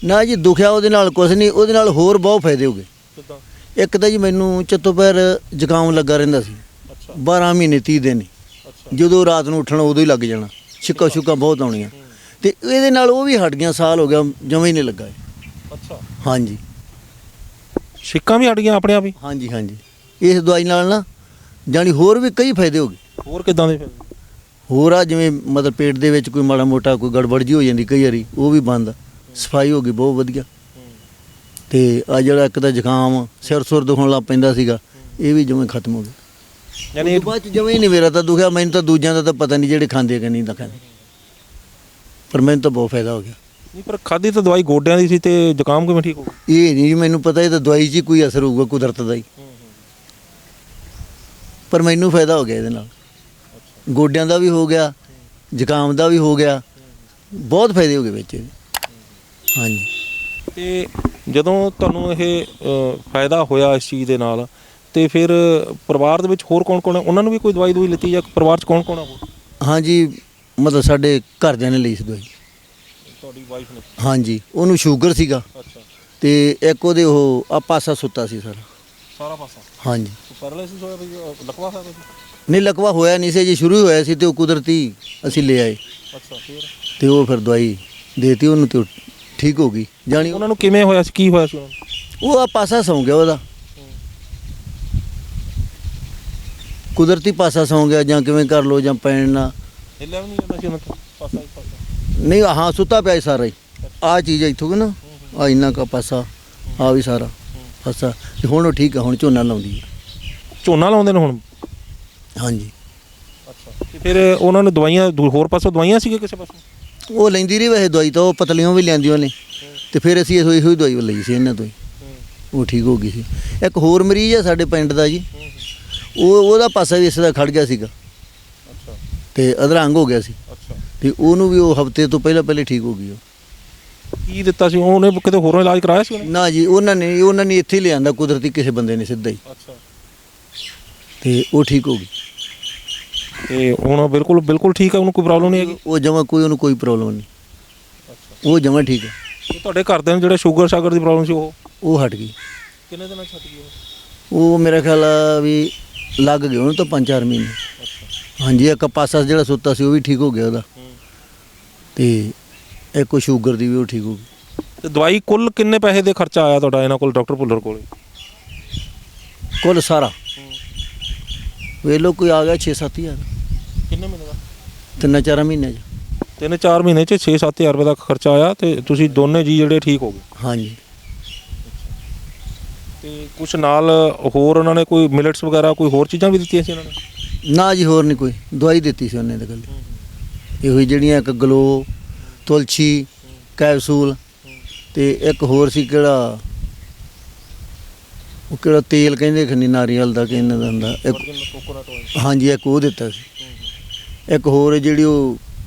[SPEAKER 2] ਨਾ ਜੀ ਦੁਖਿਆ ਉਹਦੇ ਨਾਲ ਕੁਛ ਨਹੀਂ, ਉਹਦੇ ਨਾਲ ਹੋਰ ਬਹੁਤ ਫਾਇਦੇ ਹੋ ਗਏ।
[SPEAKER 1] ਕਿੱਦਾਂ?
[SPEAKER 2] ਇੱਕ ਤਾਂ ਜੀ ਮੈਨੂੰ ਚੱਤੋ ਪੈਰ ਜ਼ੁਕਾਮ ਲੱਗਾ ਰਹਿੰਦਾ ਸੀ।
[SPEAKER 1] ਅੱਛਾ
[SPEAKER 2] 12 ਮਹੀਨੇ 30 ਦਿਨ।
[SPEAKER 1] ਅੱਛਾ
[SPEAKER 2] ਜਦੋਂ ਰਾਤ ਨੂੰ ਉੱਠਣਾ ਉਦੋਂ ਹੀ ਲੱਗ ਜਾਣਾ, ਛਿੱਕਾਂ ਬਹੁਤ ਆਉਣੀਆਂ। ਤੇ ਇਹਦੇ ਨਾਲ ਉਹ ਵੀ ਹਟ ਗਈਆਂ, ਸਾਲ ਹੋ ਗਿਆ ਜਮਾਂ ਹੀ ਨਹੀਂ ਲੱਗਾ ਇਹ।
[SPEAKER 1] ਅੱਛਾ
[SPEAKER 2] ਹਾਂਜੀ
[SPEAKER 1] ਛਿੱਕਾਂ ਵੀ ਹਟ ਗਈਆਂ ਆਪਣੇ ਆਪ ਹੀ?
[SPEAKER 2] ਹਾਂਜੀ ਹਾਂਜੀ ਇਸ ਦਵਾਈ ਨਾਲ ਨਾ ਜਾਣੀ ਹੋਰ ਵੀ ਕਈ ਫਾਇਦੇ ਹੋ ਗਏ।
[SPEAKER 1] ਹੋਰ ਕਿੱਦਾਂ ਦੇ ਫਿਰ?
[SPEAKER 2] ਹੋਰ ਆ ਜਿਵੇਂ ਮਤਲਬ ਪੇਟ ਦੇ ਵਿੱਚ ਕੋਈ ਮਾੜਾ ਮੋਟਾ ਕੋਈ ਗੜਬੜ ਜੀ ਹੋ ਜਾਂਦੀ ਕਈ ਵਾਰੀ, ਉਹ ਵੀ ਬੰਦ, ਸਫਾਈ ਹੋ ਗਈ ਬਹੁਤ ਵਧੀਆ। ਤੇ ਆ ਜਿਹੜਾ ਇੱਕ ਤਾਂ ਜ਼ੁਕਾਮ, ਸਿਰ ਸੁਰ ਦੁਖਣ ਲੱਗ ਪੈਂਦਾ ਸੀਗਾ, ਇਹ ਵੀ ਜਿਵੇਂ ਖਤਮ ਹੋ ਗਿਆ।
[SPEAKER 1] ਯਾਨੀ
[SPEAKER 2] ਬਾਅਦ 'ਚ ਜਿਵੇਂ ਹੀ ਨਹੀਂ ਮੇਰਾ ਤਾਂ ਦੁਖਿਆ, ਮੈਨੂੰ ਤਾਂ ਦੂਜਿਆਂ ਦਾ ਤਾਂ ਪਤਾ ਨਹੀਂ ਜਿਹੜੇ ਖਾਂਦੇ ਕਿ ਨਹੀਂ ਤਾਂ ਖਾਂਦੇ, ਪਰ ਮੈਨੂੰ ਤਾਂ ਬਹੁਤ ਫਾਇਦਾ ਹੋ ਗਿਆ।
[SPEAKER 1] ਨਹੀਂ, ਪਰ ਖਾਧੀ ਤਾਂ ਦਵਾਈ ਗੋਡਿਆਂ ਦੀ ਸੀ, ਤੇ ਜ਼ੁਕਾਮ ਕਿਵੇਂ ਠੀਕ ਹੋ ਗਿਆ?
[SPEAKER 2] ਇਹ ਨਹੀਂ ਜੀ ਮੈਨੂੰ ਪਤਾ, ਇਹ ਤਾਂ ਦਵਾਈ 'ਚ ਹੀ ਕੋਈ ਅਸਰ ਹੋਊਗਾ ਕੁਦਰਤ ਦਾ ਹੀ, ਪਰ ਮੈਨੂੰ ਫਾਇਦਾ ਹੋ ਗਿਆ ਇਹਦੇ ਨਾਲ। ਗੋਡਿਆਂ ਦਾ ਵੀ ਹੋ ਗਿਆ, ਜ਼ੁਕਾਮ ਦਾ ਵੀ ਹੋ ਗਿਆ, ਬਹੁਤ ਫਾਇਦੇ ਹੋ ਗਏ ਵਿੱਚ ਇਹਦੇ। ਹਾਂਜੀ
[SPEAKER 1] ਤੇ ਜਦੋਂ ਤੁਹਾਨੂੰ ਇਹ ਫਾਇਦਾ ਹੋਇਆ ਇਸ ਚੀਜ਼ ਦੇ ਨਾਲ, ਤੇ ਫਿਰ ਪਰਿਵਾਰ ਦੇ ਵਿੱਚ ਹੋਰ ਕੌਣ ਹੈ? ਉਹਨਾਂ ਨੂੰ ਵੀ ਕੋਈ ਦਵਾਈ ਲਿੱਤੀ, ਜਾਂ ਪਰਿਵਾਰ 'ਚ ਕੌਣ ਹੈ ਹੋਰ?
[SPEAKER 2] ਹਾਂਜੀ ਮਤਲਬ ਸਾਡੇ ਘਰਦਿਆਂ ਨੇ ਲਈ ਸੀ ਦਵਾਈ।
[SPEAKER 1] ਤੁਹਾਡੀ ਵਾਈਫ ਨੇ?
[SPEAKER 2] ਹਾਂਜੀ ਉਹਨੂੰ ਸ਼ੂਗਰ ਸੀਗਾ,
[SPEAKER 1] ਅੱਛਾ।
[SPEAKER 2] ਤੇ ਇੱਕ ਉਹਦੇ ਉਹ ਆ ਪਾਸਾ ਸੁੱਤਾ ਸੀ
[SPEAKER 1] ਸਾਰਾ ਪਾਸਾ?
[SPEAKER 2] ਹਾਂਜੀ
[SPEAKER 1] ਪੈਰਾਲਾਈਸਿਸ ਹੋਇਆ ਵੀ, ਲਕਵਾ ਹੋਇਆ?
[SPEAKER 2] ਨਹੀਂ ਲਕਵਾ ਹੋਇਆ ਨਹੀਂ ਸੀ ਜੀ, ਸ਼ੁਰੂ ਹੀ ਹੋਇਆ ਸੀ, ਤੇ ਉਹ ਕੁਦਰਤੀ ਅਸੀਂ ਲੈ ਆਏ,
[SPEAKER 1] ਅੱਛਾ। ਫਿਰ
[SPEAKER 2] ਤੇ ਉਹ ਫਿਰ ਦਵਾਈ ਦੇਤੀ ਉਹਨੂੰ, ਤੇ ਉਹ ਠੀਕ ਹੋ ਗਈ। ਜਾਣੀ
[SPEAKER 1] ਉਹਨਾਂ ਨੂੰ ਕਿਵੇਂ ਹੋਇਆ ਸੀ, ਕੀ ਹੋਇਆ ਸੀ ਉਹਨਾਂ ਨੂੰ?
[SPEAKER 2] ਉਹ ਆ ਪਾਸਾ ਸੌਂ ਗਿਆ ਉਹਦਾ, ਕੁਦਰਤੀ ਪਾਸਾ ਸੌਂ ਗਿਆ, ਜਾਂ ਕਿਵੇਂ ਕਰ ਲਓ, ਜਾਂ ਪੈਣ ਨਾ।
[SPEAKER 1] ਹਿੱਲਿਆ ਵੀ ਨਹੀਂ ਜਾਂਦਾ ਸੀ ਉਹਨਾਂ ਤੋਂ ਪਾਸਾ?
[SPEAKER 2] ਨਹੀਂ ਹਾਂ ਸੁੱਤਾ ਪਿਆ ਸੀ ਸਾਰਾ ਹੀ, ਆਹ ਚੀਜ਼ ਇੱਥੋਂ ਨਾ ਆ ਇੰਨਾ ਕਾ ਪਾਸਾ, ਆ ਵੀ ਸਾਰਾ ਪਾਸਾ। ਤੇ ਹੁਣ ਉਹ ਠੀਕ ਆ, ਹੁਣ ਝੋਨਾ ਲਾਉਂਦੀ ਹੈ।
[SPEAKER 1] ਝੋਨਾ ਲਾਉਂਦੇ ਨੇ ਹੁਣ?
[SPEAKER 2] ਹਾਂਜੀ
[SPEAKER 1] ਅੱਛਾ। ਤੇ ਫਿਰ ਉਹਨਾਂ ਨੇ ਦਵਾਈਆਂ ਹੋਰ ਪਾਸੋਂ ਦਵਾਈਆਂ ਸੀਗੇ ਕਿਸੇ ਪਾਸੋਂ?
[SPEAKER 2] ਉਹ ਲੈਂਦੀ ਰਹੀ ਵੈਸੇ ਦਵਾਈ ਤਾਂ, ਉਹ ਪਤਲੀਆਂ ਵੀ ਲਿਆਂਦੀ ਉਹਨੇ, ਤੇ ਫਿਰ ਅਸੀਂ ਇਹੋ ਹੀ ਦਵਾਈ ਲਈ ਸੀ ਇਹਨਾਂ ਤੋਂ ਹੀ, ਉਹ ਠੀਕ ਹੋ ਗਈ ਸੀ। ਇੱਕ ਹੋਰ ਮਰੀਜ਼ ਆ ਸਾਡੇ ਪਿੰਡ ਦਾ ਜੀ, ਉਹਦਾ ਪਾਸਾ ਵੀ ਇਸ ਦਾ ਖੜ ਗਿਆ ਸੀਗਾ,
[SPEAKER 1] ਅੱਛਾ,
[SPEAKER 2] ਤੇ ਅਧਰੰਗ ਹੋ ਗਿਆ ਸੀ,
[SPEAKER 1] ਅੱਛਾ।
[SPEAKER 2] ਤੇ ਉਹਨੂੰ ਵੀ ਉਹ ਹਫਤੇ ਤੋਂ ਪਹਿਲੇ ਠੀਕ ਹੋ ਗਈ। ਉਹ
[SPEAKER 1] ਕੀ ਦਿੱਤਾ ਸੀ ਉਹਨੇ? ਕਿਤੇ ਹੋਰੋਂ ਇਲਾਜ ਕਰਾਇਆ ਸੀ ਉਹਨੇ?
[SPEAKER 2] ਨਾ ਜੀ ਉਹਨਾਂ ਨੇ ਇੱਥੇ ਹੀ ਲਿਆਂਦਾ ਕੁਦਰਤੀ, ਕਿਸੇ ਬੰਦੇ ਨੇ ਸਿੱਧਾ ਹੀ,
[SPEAKER 1] ਅੱਛਾ।
[SPEAKER 2] ਤੇ ਉਹ ਠੀਕ ਹੋ ਗਈ।
[SPEAKER 1] ਤੇ ਹੁਣ ਬਿਲਕੁਲ ਠੀਕ ਹੈ, ਉਹਨੂੰ ਕੋਈ ਪ੍ਰੋਬਲਮ ਨਹੀਂ ਹੈਗੀ?
[SPEAKER 2] ਉਹ ਜਮਾਂ ਉਹਨੂੰ ਕੋਈ ਪ੍ਰੋਬਲਮ ਨਹੀਂ,
[SPEAKER 1] ਅੱਛਾ।
[SPEAKER 2] ਉਹ ਜਮਾਂ ਠੀਕ ਹੈ।
[SPEAKER 1] ਤੇ ਤੁਹਾਡੇ ਘਰਦਿਆਂ ਨੂੰ ਜਿਹੜੇ ਸ਼ੂਗਰ ਦੀ ਪ੍ਰੋਬਲਮ ਸੀ, ਉਹ
[SPEAKER 2] ਹਟ ਗਈ।
[SPEAKER 1] ਕਿੰਨੇ ਦਿਨਾਂ 'ਚ ਹਟ ਗਈ
[SPEAKER 2] ਉਹ ਮੇਰਾ ਖਿਆਲ ਆ ਵੀ ਲੱਗ ਗਏ ਉਹਨੂੰ ਤਾਂ 5-4 ਮਹੀਨੇ।
[SPEAKER 1] ਅੱਛਾ।
[SPEAKER 2] ਹਾਂਜੀ ਇੱਕ ਪਾਸਾ ਜਿਹੜਾ ਸੁੱਤਾ ਸੀ ਉਹ ਵੀ ਠੀਕ ਹੋ ਗਿਆ ਉਹਦਾ, ਤੇ ਇੱਕ ਉਹ ਸ਼ੂਗਰ ਦੀ ਵੀ ਉਹ ਠੀਕ ਹੋ ਗਈ।
[SPEAKER 1] ਤੇ ਦਵਾਈ ਕੁੱਲ ਕਿੰਨੇ ਪੈਸੇ ਦੇ ਖਰਚਾ ਆਇਆ ਤੁਹਾਡਾ ਇਹਨਾਂ ਕੋਲ, ਡਾਕਟਰ ਭੁੱਲਰ ਕੋਲ?
[SPEAKER 2] ਕੁੱਲ ਸਾਰਾ ਵੇਖ ਲਓ ਕੋਈ ਆ ਗਿਆ 6-7 ਹਜ਼ਾਰ
[SPEAKER 1] ਕਿੰਨੇ ਮਹੀਨੇ ਦਾ?
[SPEAKER 2] 3-4 ਮਹੀਨੇ 'ਚ।
[SPEAKER 1] 3-4 ਮਹੀਨੇ 'ਚ 6-7 ਹਜ਼ਾਰ ਰੁਪਏ ਦਾ ਖਰਚਾ ਆਇਆ ਤੇ ਤੁਸੀਂ ਦੋਨੇ ਜੀ ਜਿਹੜੇ ਠੀਕ ਹੋ ਗਏ।
[SPEAKER 2] ਹਾਂਜੀ।
[SPEAKER 1] ਤੇ ਕੁਛ ਨਾਲ ਹੋਰ ਉਹਨਾਂ ਨੇ ਕੋਈ ਮਿਲਟਸ ਵਗੈਰਾ ਕੋਈ ਹੋਰ ਚੀਜ਼ਾਂ ਵੀ ਦਿੱਤੀਆਂ ਸੀ ਇਹਨਾਂ ਨੇ?
[SPEAKER 2] ਨਾ ਜੀ ਹੋਰ ਨਹੀਂ ਕੋਈ ਦਵਾਈ ਦਿੱਤੀ ਸੀ ਉਹਨੇ ਤਾਂ ਗੱਲ ਇਹੋ ਹੀ ਜਿਹੜੀਆਂ ਇੱਕ ਗਲੋ ਤੁਲਸੀ ਕੈਪਸੂਲ ਤੇ ਇੱਕ ਹੋਰ ਸੀ ਕਿਹੜਾ ਉਹ ਕਿਹੜਾ ਤੇਲ ਕਹਿੰਦੇ ਖਨੀ ਨਾਰੀਅਲ ਦਾ ਕਿ ਇਹਨਾਂ ਦਾ ਹੁੰਦਾ ਇੱਕ ਹਾਂਜੀ ਇੱਕ ਉਹ ਦਿੱਤਾ ਸੀ। ਇੱਕ ਹੋਰ ਜਿਹੜੀ ਉਹ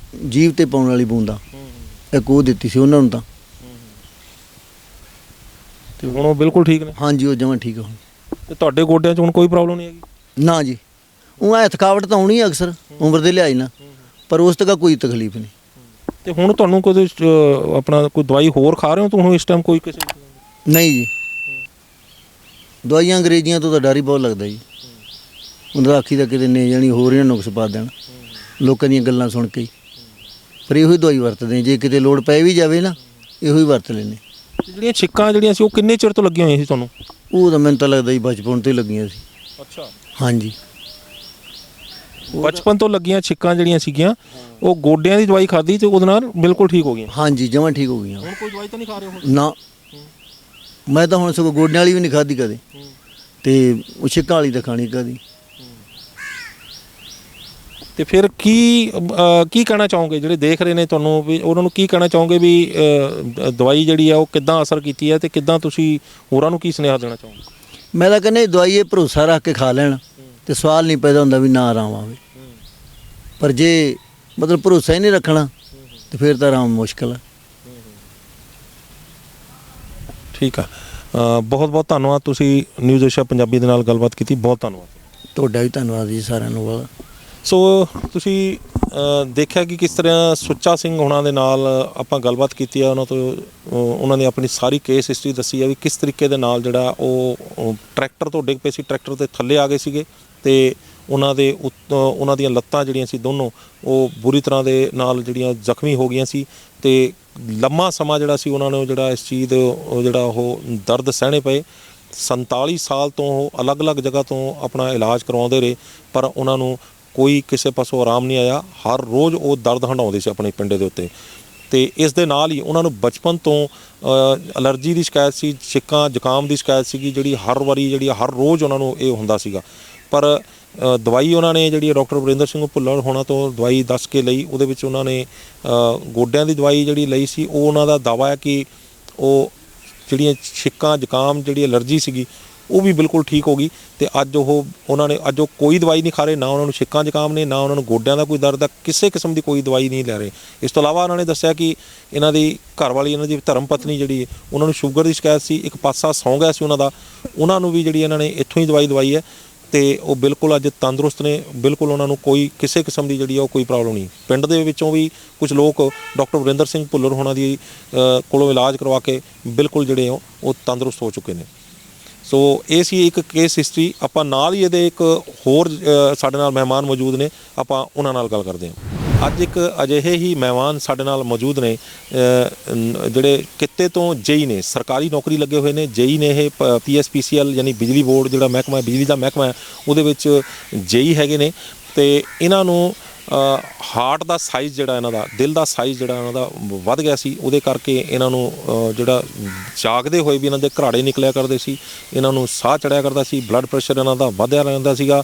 [SPEAKER 2] ਜੀਭ ਤੇ ਪਾਉਣ ਵਾਲੀ ਬੂੰਦਾਂ ਇੱਕ ਉਹ ਦਿੱਤੀ ਸੀ ਉਹਨਾਂ ਨੂੰ ਤਾਂ।
[SPEAKER 1] ਤੇ ਹੁਣ ਉਹ ਬਿਲਕੁਲ ਠੀਕ ਨੇ?
[SPEAKER 2] ਹਾਂਜੀ ਉਹ ਜਮਾਂ ਠੀਕ ਆ ਹੁਣ।
[SPEAKER 1] ਤੇ ਤੁਹਾਡੇ ਗੋਡਿਆਂ 'ਚ ਹੁਣ ਕੋਈ ਪ੍ਰੋਬਲਮ ਨਹੀਂ ਹੈਗੀ?
[SPEAKER 2] ਨਾ ਜੀ ਉਹ ਐ ਥਕਾਵਟ ਤਾਂ ਆਉਣੀ ਹੈ ਅਕਸਰ ਉਮਰ ਦੇ ਲਿਹਾਜ਼ ਨਾਲ ਪਰ ਉਸ ਤੱਕ ਕੋਈ ਤਕਲੀਫ ਨਹੀਂ।
[SPEAKER 1] ਤੇ ਹੁਣ ਤੁਹਾਨੂੰ ਕੋਈ ਆਪਣਾ ਕੋਈ ਦਵਾਈ ਹੋਰ ਖਾ ਰਹੇ ਹੋ ਤੁਹਾਨੂੰ ਇਸ ਟਾਈਮ ਕੋਈ ਕਿਸੇ?
[SPEAKER 2] ਨਹੀਂ ਜੀ ਦਵਾਈਆਂ ਅੰਗਰੇਜ਼ੀਆਂ ਤੋਂ ਤਾਂ ਡਰ ਹੀ ਬਹੁਤ ਲੱਗਦਾ ਜੀ। ਉਹਨਾਂ ਆਖੀ ਦਾ ਕਿਤੇ ਨੇ ਜਾਣੀ ਹੋਰ ਇਹਨਾਂ ਨੁਕਸ ਪਾ ਦੇਣ ਲੋਕਾਂ ਦੀਆਂ ਗੱਲਾਂ ਸੁਣ ਕੇ ਹੀ। ਪਰ ਇਹੋ ਹੀ ਦਵਾਈ ਵਰਤਦੇ ਜੇ ਕਿਤੇ ਲੋੜ ਪੈ ਵੀ ਜਾਵੇ ਨਾ ਇਹੋ ਹੀ ਵਰਤ ਲੈਂਦੇ।
[SPEAKER 1] ਜਿਹੜੀਆਂ ਛਿੱਕਾਂ ਜਿਹੜੀਆਂ ਸੀ ਉਹ ਕਿੰਨੇ ਚਿਰ ਤੋਂ ਲੱਗੀਆਂ ਹੋਈਆਂ ਸੀ ਤੁਹਾਨੂੰ?
[SPEAKER 2] ਉਹ ਤਾਂ ਮੈਨੂੰ ਤਾਂ ਲੱਗਦਾ ਜੀ ਬਚਪਨ ਤੋਂ ਹੀ ਲੱਗੀਆਂ ਸੀ।
[SPEAKER 1] ਅੱਛਾ।
[SPEAKER 2] ਹਾਂਜੀ
[SPEAKER 1] ਬਚਪਨ ਤੋਂ ਲੱਗੀਆਂ ਛਿੱਕਾਂ ਜਿਹੜੀਆਂ ਸੀਗੀਆਂ ਉਹ ਗੋਡਿਆਂ ਦੀ ਦਵਾਈ ਖਾਧੀ ਤੇ ਉਹਦੇ ਨਾਲ ਬਿਲਕੁਲ ਠੀਕ ਹੋ ਗਈਆਂ?
[SPEAKER 2] ਹਾਂਜੀ ਜਮਾਂ ਠੀਕ ਹੋ ਗਈਆਂ।
[SPEAKER 1] ਹੁਣ ਕੋਈ ਦਵਾਈ ਤਾਂ ਨਹੀਂ ਖਾ ਰਹੇ ਹੋ?
[SPEAKER 2] ਨਾ ਮੈਂ ਤਾਂ ਹੁਣ ਸਗੋਂ ਗੋਡਿਆਂ ਵਾਲੀ ਵੀ ਨਹੀਂ ਖਾਧੀ ਕਦੇ ਤੇ ਉਹ ਛਿੱਕਾਂ ਵਾਲੀ ਤਾਂ ਖਾਣੀ ਕਦੀ।
[SPEAKER 1] ਤੇ ਫਿਰ ਕੀ ਕਹਿਣਾ ਚਾਹੋਗੇ ਜਿਹੜੇ ਦੇਖ ਰਹੇ ਨੇ ਤੁਹਾਨੂੰ ਵੀ ਉਹਨਾਂ ਨੂੰ ਕੀ ਕਹਿਣਾ ਚਾਹੋਗੇ ਵੀ ਦਵਾਈ ਜਿਹੜੀ ਆ ਉਹ ਕਿੱਦਾਂ ਅਸਰ ਕੀਤੀ ਹੈ ਤੇ ਕਿੱਦਾਂ ਤੁਸੀਂ ਹੋਰਾਂ ਨੂੰ ਕੀ ਸੁਨੇਹਾ ਦੇਣਾ ਚਾਹੋਗੇ?
[SPEAKER 2] ਮੈਂ ਤਾਂ ਕਹਿੰਦਾ ਦਵਾਈ ਇਹ ਭਰੋਸਾ ਰੱਖ ਕੇ ਖਾ ਲੈਣ ਤੇ ਸਵਾਲ ਨਹੀਂ ਪੈਦਾ ਹੁੰਦਾ ਵੀ ਨਾ ਆਰਾਮ ਆਵੇ। ਪਰ ਜੇ ਮਤਲਬ ਭਰੋਸਾ ਹੀ ਨਹੀਂ ਰੱਖਣਾ ਤੇ ਫਿਰ ਤਾਂ ਆਰਾਮ ਮੁਸ਼ਕਲ ਹੈ।
[SPEAKER 1] ਠੀਕ ਆ ਬਹੁਤ ਬਹੁਤ ਧੰਨਵਾਦ ਤੁਸੀਂ ਨਿਊਜ਼ ਏਸ਼ੀਆ ਪੰਜਾਬੀ ਦੇ ਨਾਲ ਗੱਲਬਾਤ ਕੀਤੀ। ਬਹੁਤ ਧੰਨਵਾਦ।
[SPEAKER 2] ਤੁਹਾਡਾ ਵੀ ਧੰਨਵਾਦ ਜੀ ਸਾਰਿਆਂ ਨੂੰ ਬਹੁਤ।
[SPEAKER 1] ਸੋ ਤੁਸੀਂ ਦੇਖਿਆ ਕਿ ਕਿਸ ਤਰ੍ਹਾਂ ਸੁੱਚਾ ਸਿੰਘ ਹੋਣਾ ਦੇ ਨਾਲ ਆਪਾਂ ਗੱਲਬਾਤ ਕੀਤੀ ਆ ਉਹਨਾਂ ਤੋਂ ਉਹਨਾਂ ਨੇ ਆਪਣੀ ਸਾਰੀ ਕੇਸ ਹਿਸਟਰੀ ਦੱਸੀ ਆ ਵੀ ਕਿਸ ਤਰੀਕੇ ਦੇ ਨਾਲ ਜਿਹੜਾ ਉਹ ਟਰੈਕਟਰ ਤੋਂ ਡਿੱਗ ਪਏ ਸੀ ਟਰੈਕਟਰ ਦੇ ਥੱਲੇ ਆ ਗਏ ਸੀਗੇ ਤੇ ਉਹਨਾਂ ਦੀਆਂ ਲੱਤਾਂ ਜਿਹੜੀਆਂ ਸੀ ਦੋਨੋਂ ਉਹ ਬੁਰੀ ਤਰ੍ਹਾਂ ਦੇ ਨਾਲ ਜਿਹੜੀਆਂ ਜ਼ਖਮੀ ਹੋ ਗਈਆਂ ਸੀ ਤੇ ਲੰਮਾ ਸਮਾਂ ਜਿਹੜਾ ਸੀ ਉਹਨਾਂ ਨੂੰ ਜਿਹੜਾ ਇਸ ਚੀਜ਼ ਜਿਹੜਾ ਉਹ ਦਰਦ ਸਹਿਣੇ ਪਏ। 47 ਸਾਲ ਤੋਂ ਉਹ ਅਲੱਗ-ਅਲੱਗ ਜਗ੍ਹਾ ਤੋਂ ਆਪਣਾ ਇਲਾਜ ਕਰਵਾਉਂਦੇ ਰਹੇ ਪਰ ਉਹਨਾਂ ਨੂੰ ਕੋਈ ਕਿਸੇ ਪਾਸੋਂ ਆਰਾਮ ਨਹੀਂ ਆਇਆ। ਹਰ ਰੋਜ਼ ਉਹ ਦਰਦ ਹੰਡਾਉਂਦੇ ਸੀ ਆਪਣੇ ਪਿੰਡੇ ਦੇ ਉੱਤੇ ਤੇ ਇਸ ਦੇ ਨਾਲ ਹੀ ਉਹਨਾਂ ਨੂੰ ਬਚਪਨ ਤੋਂ ਐਲਰਜੀ ਦੀ ਸ਼ਿਕਾਇਤ ਸੀ, ਛਿੱਕਾਂ ਜ਼ੁਕਾਮ ਦੀ ਸ਼ਿਕਾਇਤ ਸੀਗੀ ਜਿਹੜੀ ਹਰ ਵਾਰੀ ਜਿਹੜੀ ਹਰ ਰੋਜ਼ ਉਹਨਾਂ ਨੂੰ ਇਹ ਹੁੰਦਾ ਸੀਗਾ। ਪਰ ਦਵਾਈ ਉਹਨਾਂ ਨੇ ਜਿਹੜੀ ਡਾਕਟਰ ਵਰਿੰਦਰ ਸਿੰਘ ਭੁੱਲਰ ਹੋਣਾ ਤੋਂ ਦਵਾਈ ਦੱਸ ਕੇ ਲਈ ਉਹਦੇ ਵਿੱਚ ਉਹਨਾਂ ਨੇ ਗੋਡਿਆਂ ਦੀ ਦਵਾਈ ਜਿਹੜੀ ਲਈ ਸੀ ਉਹ ਉਹਨਾਂ ਦਾ ਦਾਅਵਾ ਹੈ ਕਿ ਉਹ ਜਿਹੜੀਆਂ ਛਿੱਕਾਂ ਜ਼ੁਕਾਮ ਜਿਹੜੀ ਐਲਰਜੀ ਸੀਗੀ ਉਹ ਵੀ ਬਿਲਕੁਲ ਠੀਕ ਹੋ ਗਈ ਤੇ ਅੱਜ ਉਹਨਾਂ ਨੇ ਅੱਜ ਉਹ ਕੋਈ ਦਵਾਈ ਨਹੀਂ ਖਾ ਰਹੇ, ਨਾ ਉਹਨਾਂ ਨੂੰ ਛਿੱਕਾਂ ਜ਼ੁਕਾਮ ਨੇ, ਨਾ ਉਹਨਾਂ ਨੂੰ ਗੋਡਿਆਂ ਦਾ ਕੋਈ ਦਰਦ ਹੈ, ਕਿਸੇ ਕਿਸਮ ਦੀ ਕੋਈ ਦਵਾਈ ਨਹੀਂ ਲੈ ਰਹੇ। ਇਸ ਤੋਂ ਇਲਾਵਾ ਉਹਨਾਂ ਨੇ ਦੱਸਿਆ ਕਿ ਇਹਨਾਂ ਦੀ ਘਰਵਾਲੀ ਇਹਨਾਂ ਦੀ ਧਰਮ ਪਤਨੀ ਜਿਹੜੀ ਉਹਨਾਂ ਨੂੰ ਸ਼ੂਗਰ ਦੀ ਸ਼ਿਕਾਇਤ ਸੀ, ਇੱਕ ਪਾਸਾ ਸੌਂ ਗਿਆ ਸੀ ਉਹਨਾਂ ਦਾ, ਉਹਨਾਂ ਨੂੰ ਵੀ ਜਿਹੜੀ ਇਹਨਾਂ ਨੇ ਇੱਥੋਂ ਹੀ ਦਵਾਈ ਦਵਾਈ ਹੈ ਤੇ ਉਹ ਬਿਲਕੁਲ ਅੱਜ ਤੰਦਰੁਸਤ ਨੇ। ਬਿਲਕੁਲ ਉਹਨਾਂ ਨੂੰ ਕੋਈ ਕਿਸੇ ਕਿਸਮ ਦੀ ਜਿਹੜੀ ਉਹ ਕੋਈ ਪ੍ਰੋਬਲਮ ਨਹੀਂ। ਪਿੰਡ ਦੇ ਵਿੱਚੋਂ ਵੀ ਕੁਝ ਲੋਕ ਡਾਕਟਰ ਵਰਿੰਦਰ ਸਿੰਘ ਭੁੱਲਰ ਹੋਣਾ ਦੀ ਕੋਲੋਂ ਇਲਾਜ ਕਰਵਾ ਕੇ ਬਿਲਕੁਲ ਜਿਹੜੇ ਉਹ ਤੰਦਰੁਸਤ ਹੋ ਚੁੱਕੇ ਨੇ। ਸੋ ਇਹ ਸੀ ਇੱਕ ਕੇਸ ਹਿਸਟਰੀ। ਆਪਾਂ ਨਾਲ ਹੀ ਇਹਦੇ ਇੱਕ ਹੋਰ ਸਾਡੇ ਨਾਲ ਮਹਿਮਾਨ ਮੌਜੂਦ ਨੇ, ਆਪਾਂ ਉਹਨਾਂ ਨਾਲ ਗੱਲ ਕਰਦੇ ਹਾਂ। ਅੱਜ ਇੱਕ ਅਜਿਹੇ ਹੀ ਮਹਿਮਾਨ ਸਾਡੇ ਨਾਲ ਮੌਜੂਦ ਨੇ ਜਿਹੜੇ ਕਿੱਤੇ ਤੋਂ ਜੇਈ ਨੇ, ਸਰਕਾਰੀ ਨੌਕਰੀ ਲੱਗੇ ਹੋਏ ਨੇ, ਜੇਈ ਨੇ। ਇਹ PSPCL ਯਾਨੀ ਬਿਜਲੀ ਬੋਰਡ ਜਿਹੜਾ ਮਹਿਕਮਾ ਬਿਜਲੀ ਦਾ ਮਹਿਕਮਾ ਹੈ ਉਹਦੇ ਵਿੱਚ ਜੇਈ ਹੈਗੇ ਨੇ ਤੇ ਇਹਨਾਂ ਨੂੰ ਹਾਰਟ ਦਾ ਸਾਈਜ਼ ਜਿਹੜਾ ਇਹਨਾਂ ਦਾ ਦਿਲ ਦਾ ਸਾਈਜ਼ ਜਿਹੜਾ ਇਹਨਾਂ ਦਾ ਵੱਧ ਗਿਆ ਸੀ। ਉਹਦੇ ਕਰਕੇ ਇਹਨਾਂ ਨੂੰ ਜਿਹੜਾ ਜਾਗਦੇ ਹੋਏ ਵੀ ਇਹਨਾਂ ਦੇ ਘਰਾੜੇ ਨਿਕਲਿਆ ਕਰਦੇ ਸੀ, ਇਹਨਾਂ ਨੂੰ ਸਾਹ ਚੜਿਆ ਕਰਦਾ ਸੀ, ਬਲੱਡ ਪ੍ਰੈਸ਼ਰ ਇਹਨਾਂ ਦਾ ਵਧਿਆ ਰਹਿੰਦਾ ਸੀਗਾ,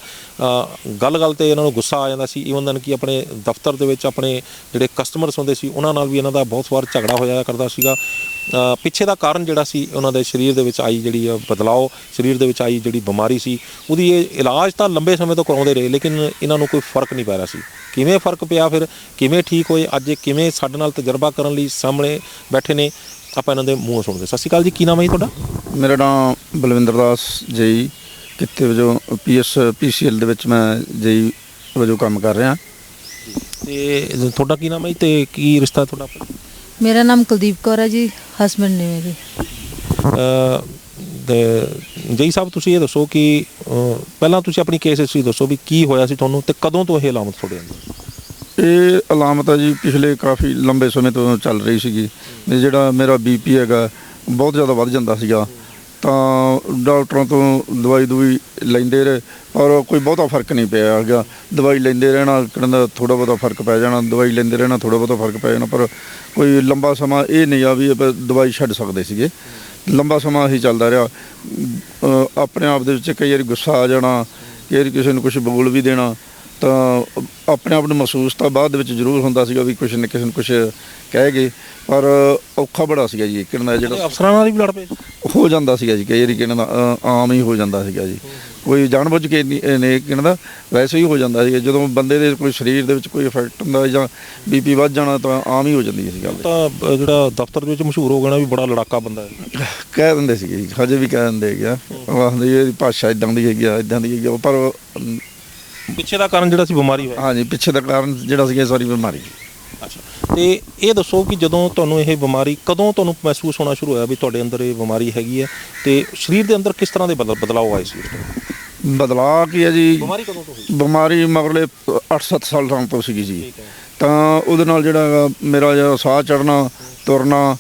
[SPEAKER 1] ਗੱਲ 'ਤੇ ਇਹਨਾਂ ਨੂੰ ਗੁੱਸਾ ਆ ਜਾਂਦਾ ਸੀ। ਈਵਨ ਦਨ ਕਿ ਆਪਣੇ ਦਫ਼ਤਰ ਦੇ ਵਿੱਚ ਆਪਣੇ ਜਿਹੜੇ ਕਸਟਮਰਸ ਹੁੰਦੇ ਸੀ ਉਹਨਾਂ ਨਾਲ ਵੀ ਇਹਨਾਂ ਦਾ ਬਹੁਤ ਵਾਰ ਝਗੜਾ ਹੋਇਆ ਕਰਦਾ ਸੀਗਾ। ਪਿੱਛੇ ਦਾ ਕਾਰਨ ਜਿਹੜਾ ਸੀ ਉਹਨਾਂ ਦੇ ਸਰੀਰ ਦੇ ਵਿੱਚ ਆਈ ਜਿਹੜੀ ਬਦਲਾਅ, ਸਰੀਰ ਦੇ ਵਿੱਚ ਆਈ ਜਿਹੜੀ ਬਿਮਾਰੀ ਸੀ ਉਹਦੀ ਇਹ ਇਲਾਜ ਤਾਂ ਲੰਬੇ ਸਮੇਂ ਤੋਂ ਕਰਾਉਂਦੇ ਰਹੇ ਲੇਕਿਨ ਇਹਨਾਂ ਨੂੰ ਕੋਈ ਫਰਕ ਨਹੀਂ ਪੈ ਰਿਹਾ ਸੀ। ਕਿਵੇਂ ਫਰਕ ਪਿਆ, ਫਿਰ ਕਿਵੇਂ ਠੀਕ ਹੋਏ, ਅੱਜ ਕਿਵੇਂ ਸਾਡੇ ਨਾਲ ਤਜਰਬਾ ਕਰਨ ਲਈ ਸਾਹਮਣੇ ਬੈਠੇ ਨੇ, ਆਪਾਂ ਇਹਨਾਂ ਦੇ ਮੂੰਹੋਂ ਸੁਣਦੇ। ਸਤਿ ਸ਼੍ਰੀ ਅਕਾਲ ਜੀ, ਕੀ ਨਾਮ ਹੈ ਜੀ ਤੁਹਾਡਾ?
[SPEAKER 3] ਮੇਰਾ ਨਾਮ ਬਲਵਿੰਦਰ ਦਾਸ ਜੇਈ, ਕਿੱਤੇ ਵਜੋਂ PSPCL ਦੇ ਵਿੱਚ ਮੈਂ ਜੇਈ ਵਜੋਂ ਕੰਮ ਕਰ ਰਿਹਾ।
[SPEAKER 1] ਤੇ ਤੁਹਾਡਾ ਕੀ ਨਾਮ ਹੈ ਜੀ ਤੇ ਕੀ ਰਿਸ਼ਤਾ ਤੁਹਾਡਾ?
[SPEAKER 4] ਮੇਰਾ ਨਾਮ ਕੁਲਦੀਪ ਕੌਰ ਹੈ ਜੀ, ਹਸਬੈਂਡ ਨੇ ਮੇਰੇ।
[SPEAKER 1] ਜੇਈ ਸਾਹਿਬ ਤੁਸੀਂ ਇਹ ਦੱਸੋ ਕਿ ਪਹਿਲਾਂ ਤੁਸੀਂ ਆਪਣੀ ਕੇਸ ਹਿਸਟਰੀ ਦੱਸੋ ਵੀ ਕੀ ਹੋਇਆ ਸੀ ਤੁਹਾਨੂੰ ਤੇ ਕਦੋਂ ਤੋਂ ਇਹ ਅਲਾਮਤ ਤੁਹਾਡੇ ਅੰਦਰ?
[SPEAKER 3] ਇਹ ਅਲਾਮਤ ਆ ਜੀ ਪਿਛਲੇ ਕਾਫੀ ਲੰਬੇ ਸਮੇਂ ਤੋਂ ਚੱਲ ਰਹੀ ਸੀਗੀ। ਜਿਹੜਾ ਮੇਰਾ BP ਹੈਗਾ ਬਹੁਤ ਜ਼ਿਆਦਾ ਵੱਧ ਜਾਂਦਾ ਸੀਗਾ ਤਾਂ ਡਾਕਟਰਾਂ ਤੋਂ ਦਵਾਈ ਲੈਂਦੇ ਰਹੇ, ਪਰ ਕੋਈ ਬਹੁਤਾ ਫਰਕ ਨਹੀਂ ਪਿਆ ਹੈਗਾ। ਦਵਾਈ ਲੈਂਦੇ ਰਹਿਣਾ ਕਹਿੰਦਾ ਥੋੜ੍ਹਾ ਬਹੁਤਾ ਫਰਕ ਪੈ ਜਾਣਾ, ਦਵਾਈ ਲੈਂਦੇ ਰਹਿਣਾ ਥੋੜ੍ਹਾ ਬਹੁਤਾ ਫਰਕ ਪੈ ਜਾਣਾ, ਪਰ ਕੋਈ ਲੰਬਾ ਸਮਾਂ ਇਹ ਨਹੀਂ ਆ ਵੀ ਆਪਾਂ ਦਵਾਈ ਛੱਡ ਸਕਦੇ ਸੀਗੇ। ਲੰਬਾ ਸਮਾਂ ਹੀ ਚੱਲਦਾ ਰਿਹਾ। ਆਪਣੇ ਆਪ ਦੇ ਵਿੱਚ ਕਈ ਵਾਰੀ ਗੁੱਸਾ ਆ ਜਾਣਾ, ਕਈ ਵਾਰੀ ਕਿਸੇ ਨੂੰ ਕੁਝ ਬੋਲ ਵੀ ਦੇਣਾ, ਤਾਂ ਆਪਣੇ ਆਪ ਨੂੰ ਮਹਿਸੂਸ ਤਾਂ ਬਾਅਦ ਦੇ ਵਿੱਚ ਜ਼ਰੂਰ ਹੁੰਦਾ ਸੀਗਾ ਵੀ ਕੁਛ ਨਾ ਕਿਸੇ ਨੂੰ ਕੁਛ ਕਹਿ ਗਏ, ਪਰ ਔਖਾ ਬੜਾ ਸੀਗਾ ਜੀ। ਕਿਹਨਾਂ ਜਿਹੜਾ
[SPEAKER 1] ਅਫਸਰਾਂ ਨਾਲ ਵੀ ਲੜ ਪਏ?
[SPEAKER 3] ਹੋ ਜਾਂਦਾ ਸੀਗਾ ਜੀ, ਕਈ ਵਾਰੀ ਕਿਹਨਾਂ ਦਾ ਆਮ ਹੀ ਹੋ ਜਾਂਦਾ ਸੀਗਾ ਜੀ। ਕੋਈ ਜਾਣਬੁੱਝ ਕੇ ਨੇ ਕਿਹਨਾਂ ਦਾ ਵੈਸੇ ਹੀ ਹੋ ਜਾਂਦਾ ਸੀਗਾ। ਜਦੋਂ ਬੰਦੇ ਦੇ ਕੋਈ ਸਰੀਰ ਦੇ ਵਿੱਚ ਕੋਈ ਇਫੈਕਟ ਹੁੰਦਾ ਜਾਂ BP ਵੱਧ ਜਾਣਾ ਤਾਂ ਆਮ ਹੀ ਹੋ ਜਾਂਦੀ ਸੀ ਗੱਲ।
[SPEAKER 1] ਤਾਂ ਜਿਹੜਾ ਦਫ਼ਤਰ ਦੇ ਵਿੱਚ ਮਸ਼ਹੂਰ ਹੋ ਗਿਆ ਨਾ ਵੀ ਬੜਾ ਲੜਾਕਾ ਬੰਦਾ ਹੈ,
[SPEAKER 3] ਕਹਿ ਦਿੰਦੇ ਸੀਗੇ ਜੀ, ਹਜੇ ਵੀ ਕਹਿ ਦਿੰਦੇ ਹੈਗੇ ਆ, ਆਖਦੇ ਇਹਦੀ ਭਾਸ਼ਾ ਇੱਦਾਂ ਦੀ ਹੈਗੀ ਆ, ਇੱਦਾਂ ਦੀ ਹੈਗੀ ਆ, ਪਰ
[SPEAKER 1] ਪਿੱਛੇ ਦਾ ਕਾਰਨ ਜਿਹੜਾ ਸੀ ਬਿਮਾਰੀ ਹੋਇਆ।
[SPEAKER 3] ਹਾਂਜੀ, ਪਿੱਛੇ ਦਾ ਕਾਰਨ ਜਿਹੜਾ ਸੀਗਾ ਸਾਰੀ ਬਿਮਾਰੀ।
[SPEAKER 1] ਅੱਛਾ, ਤੇ ਇਹ ਦੱਸੋ ਕਿ ਜਦੋਂ ਤੁਹਾਨੂੰ ਇਹ ਬਿਮਾਰੀ ਕਦੋਂ ਤੁਹਾਨੂੰ ਮਹਿਸੂਸ ਹੋਣਾ ਸ਼ੁਰੂ ਹੋਇਆ ਵੀ ਤੁਹਾਡੇ ਅੰਦਰ ਇਹ ਬਿਮਾਰੀ ਹੈਗੀ ਹੈ, ਤੇ ਸਰੀਰ ਦੇ ਅੰਦਰ ਕਿਸ ਤਰ੍ਹਾਂ ਦੇ ਬਦਲਾਅ ਆਏ ਸੀ?
[SPEAKER 3] ਬਦਲਾਅ ਕੀ ਹੈ ਜੀ,
[SPEAKER 1] ਬਿਮਾਰੀ ਕਦੋਂ ਤੋਂ ਹੋਈ?
[SPEAKER 3] ਬਿਮਾਰੀ ਮਗਰਲੇ 8-7 ਸਾਲਾਂ ਤੋਂ ਸੀਗੀ ਜੀ। ਤਾਂ ਉਹਦੇ ਨਾਲ ਜਿਹੜਾ ਹੈਗਾ ਮੇਰਾ ਜਿਹੜਾ ਸਾਹ ਚੜ੍ਹਨਾ, ਤੁਰਨਾ,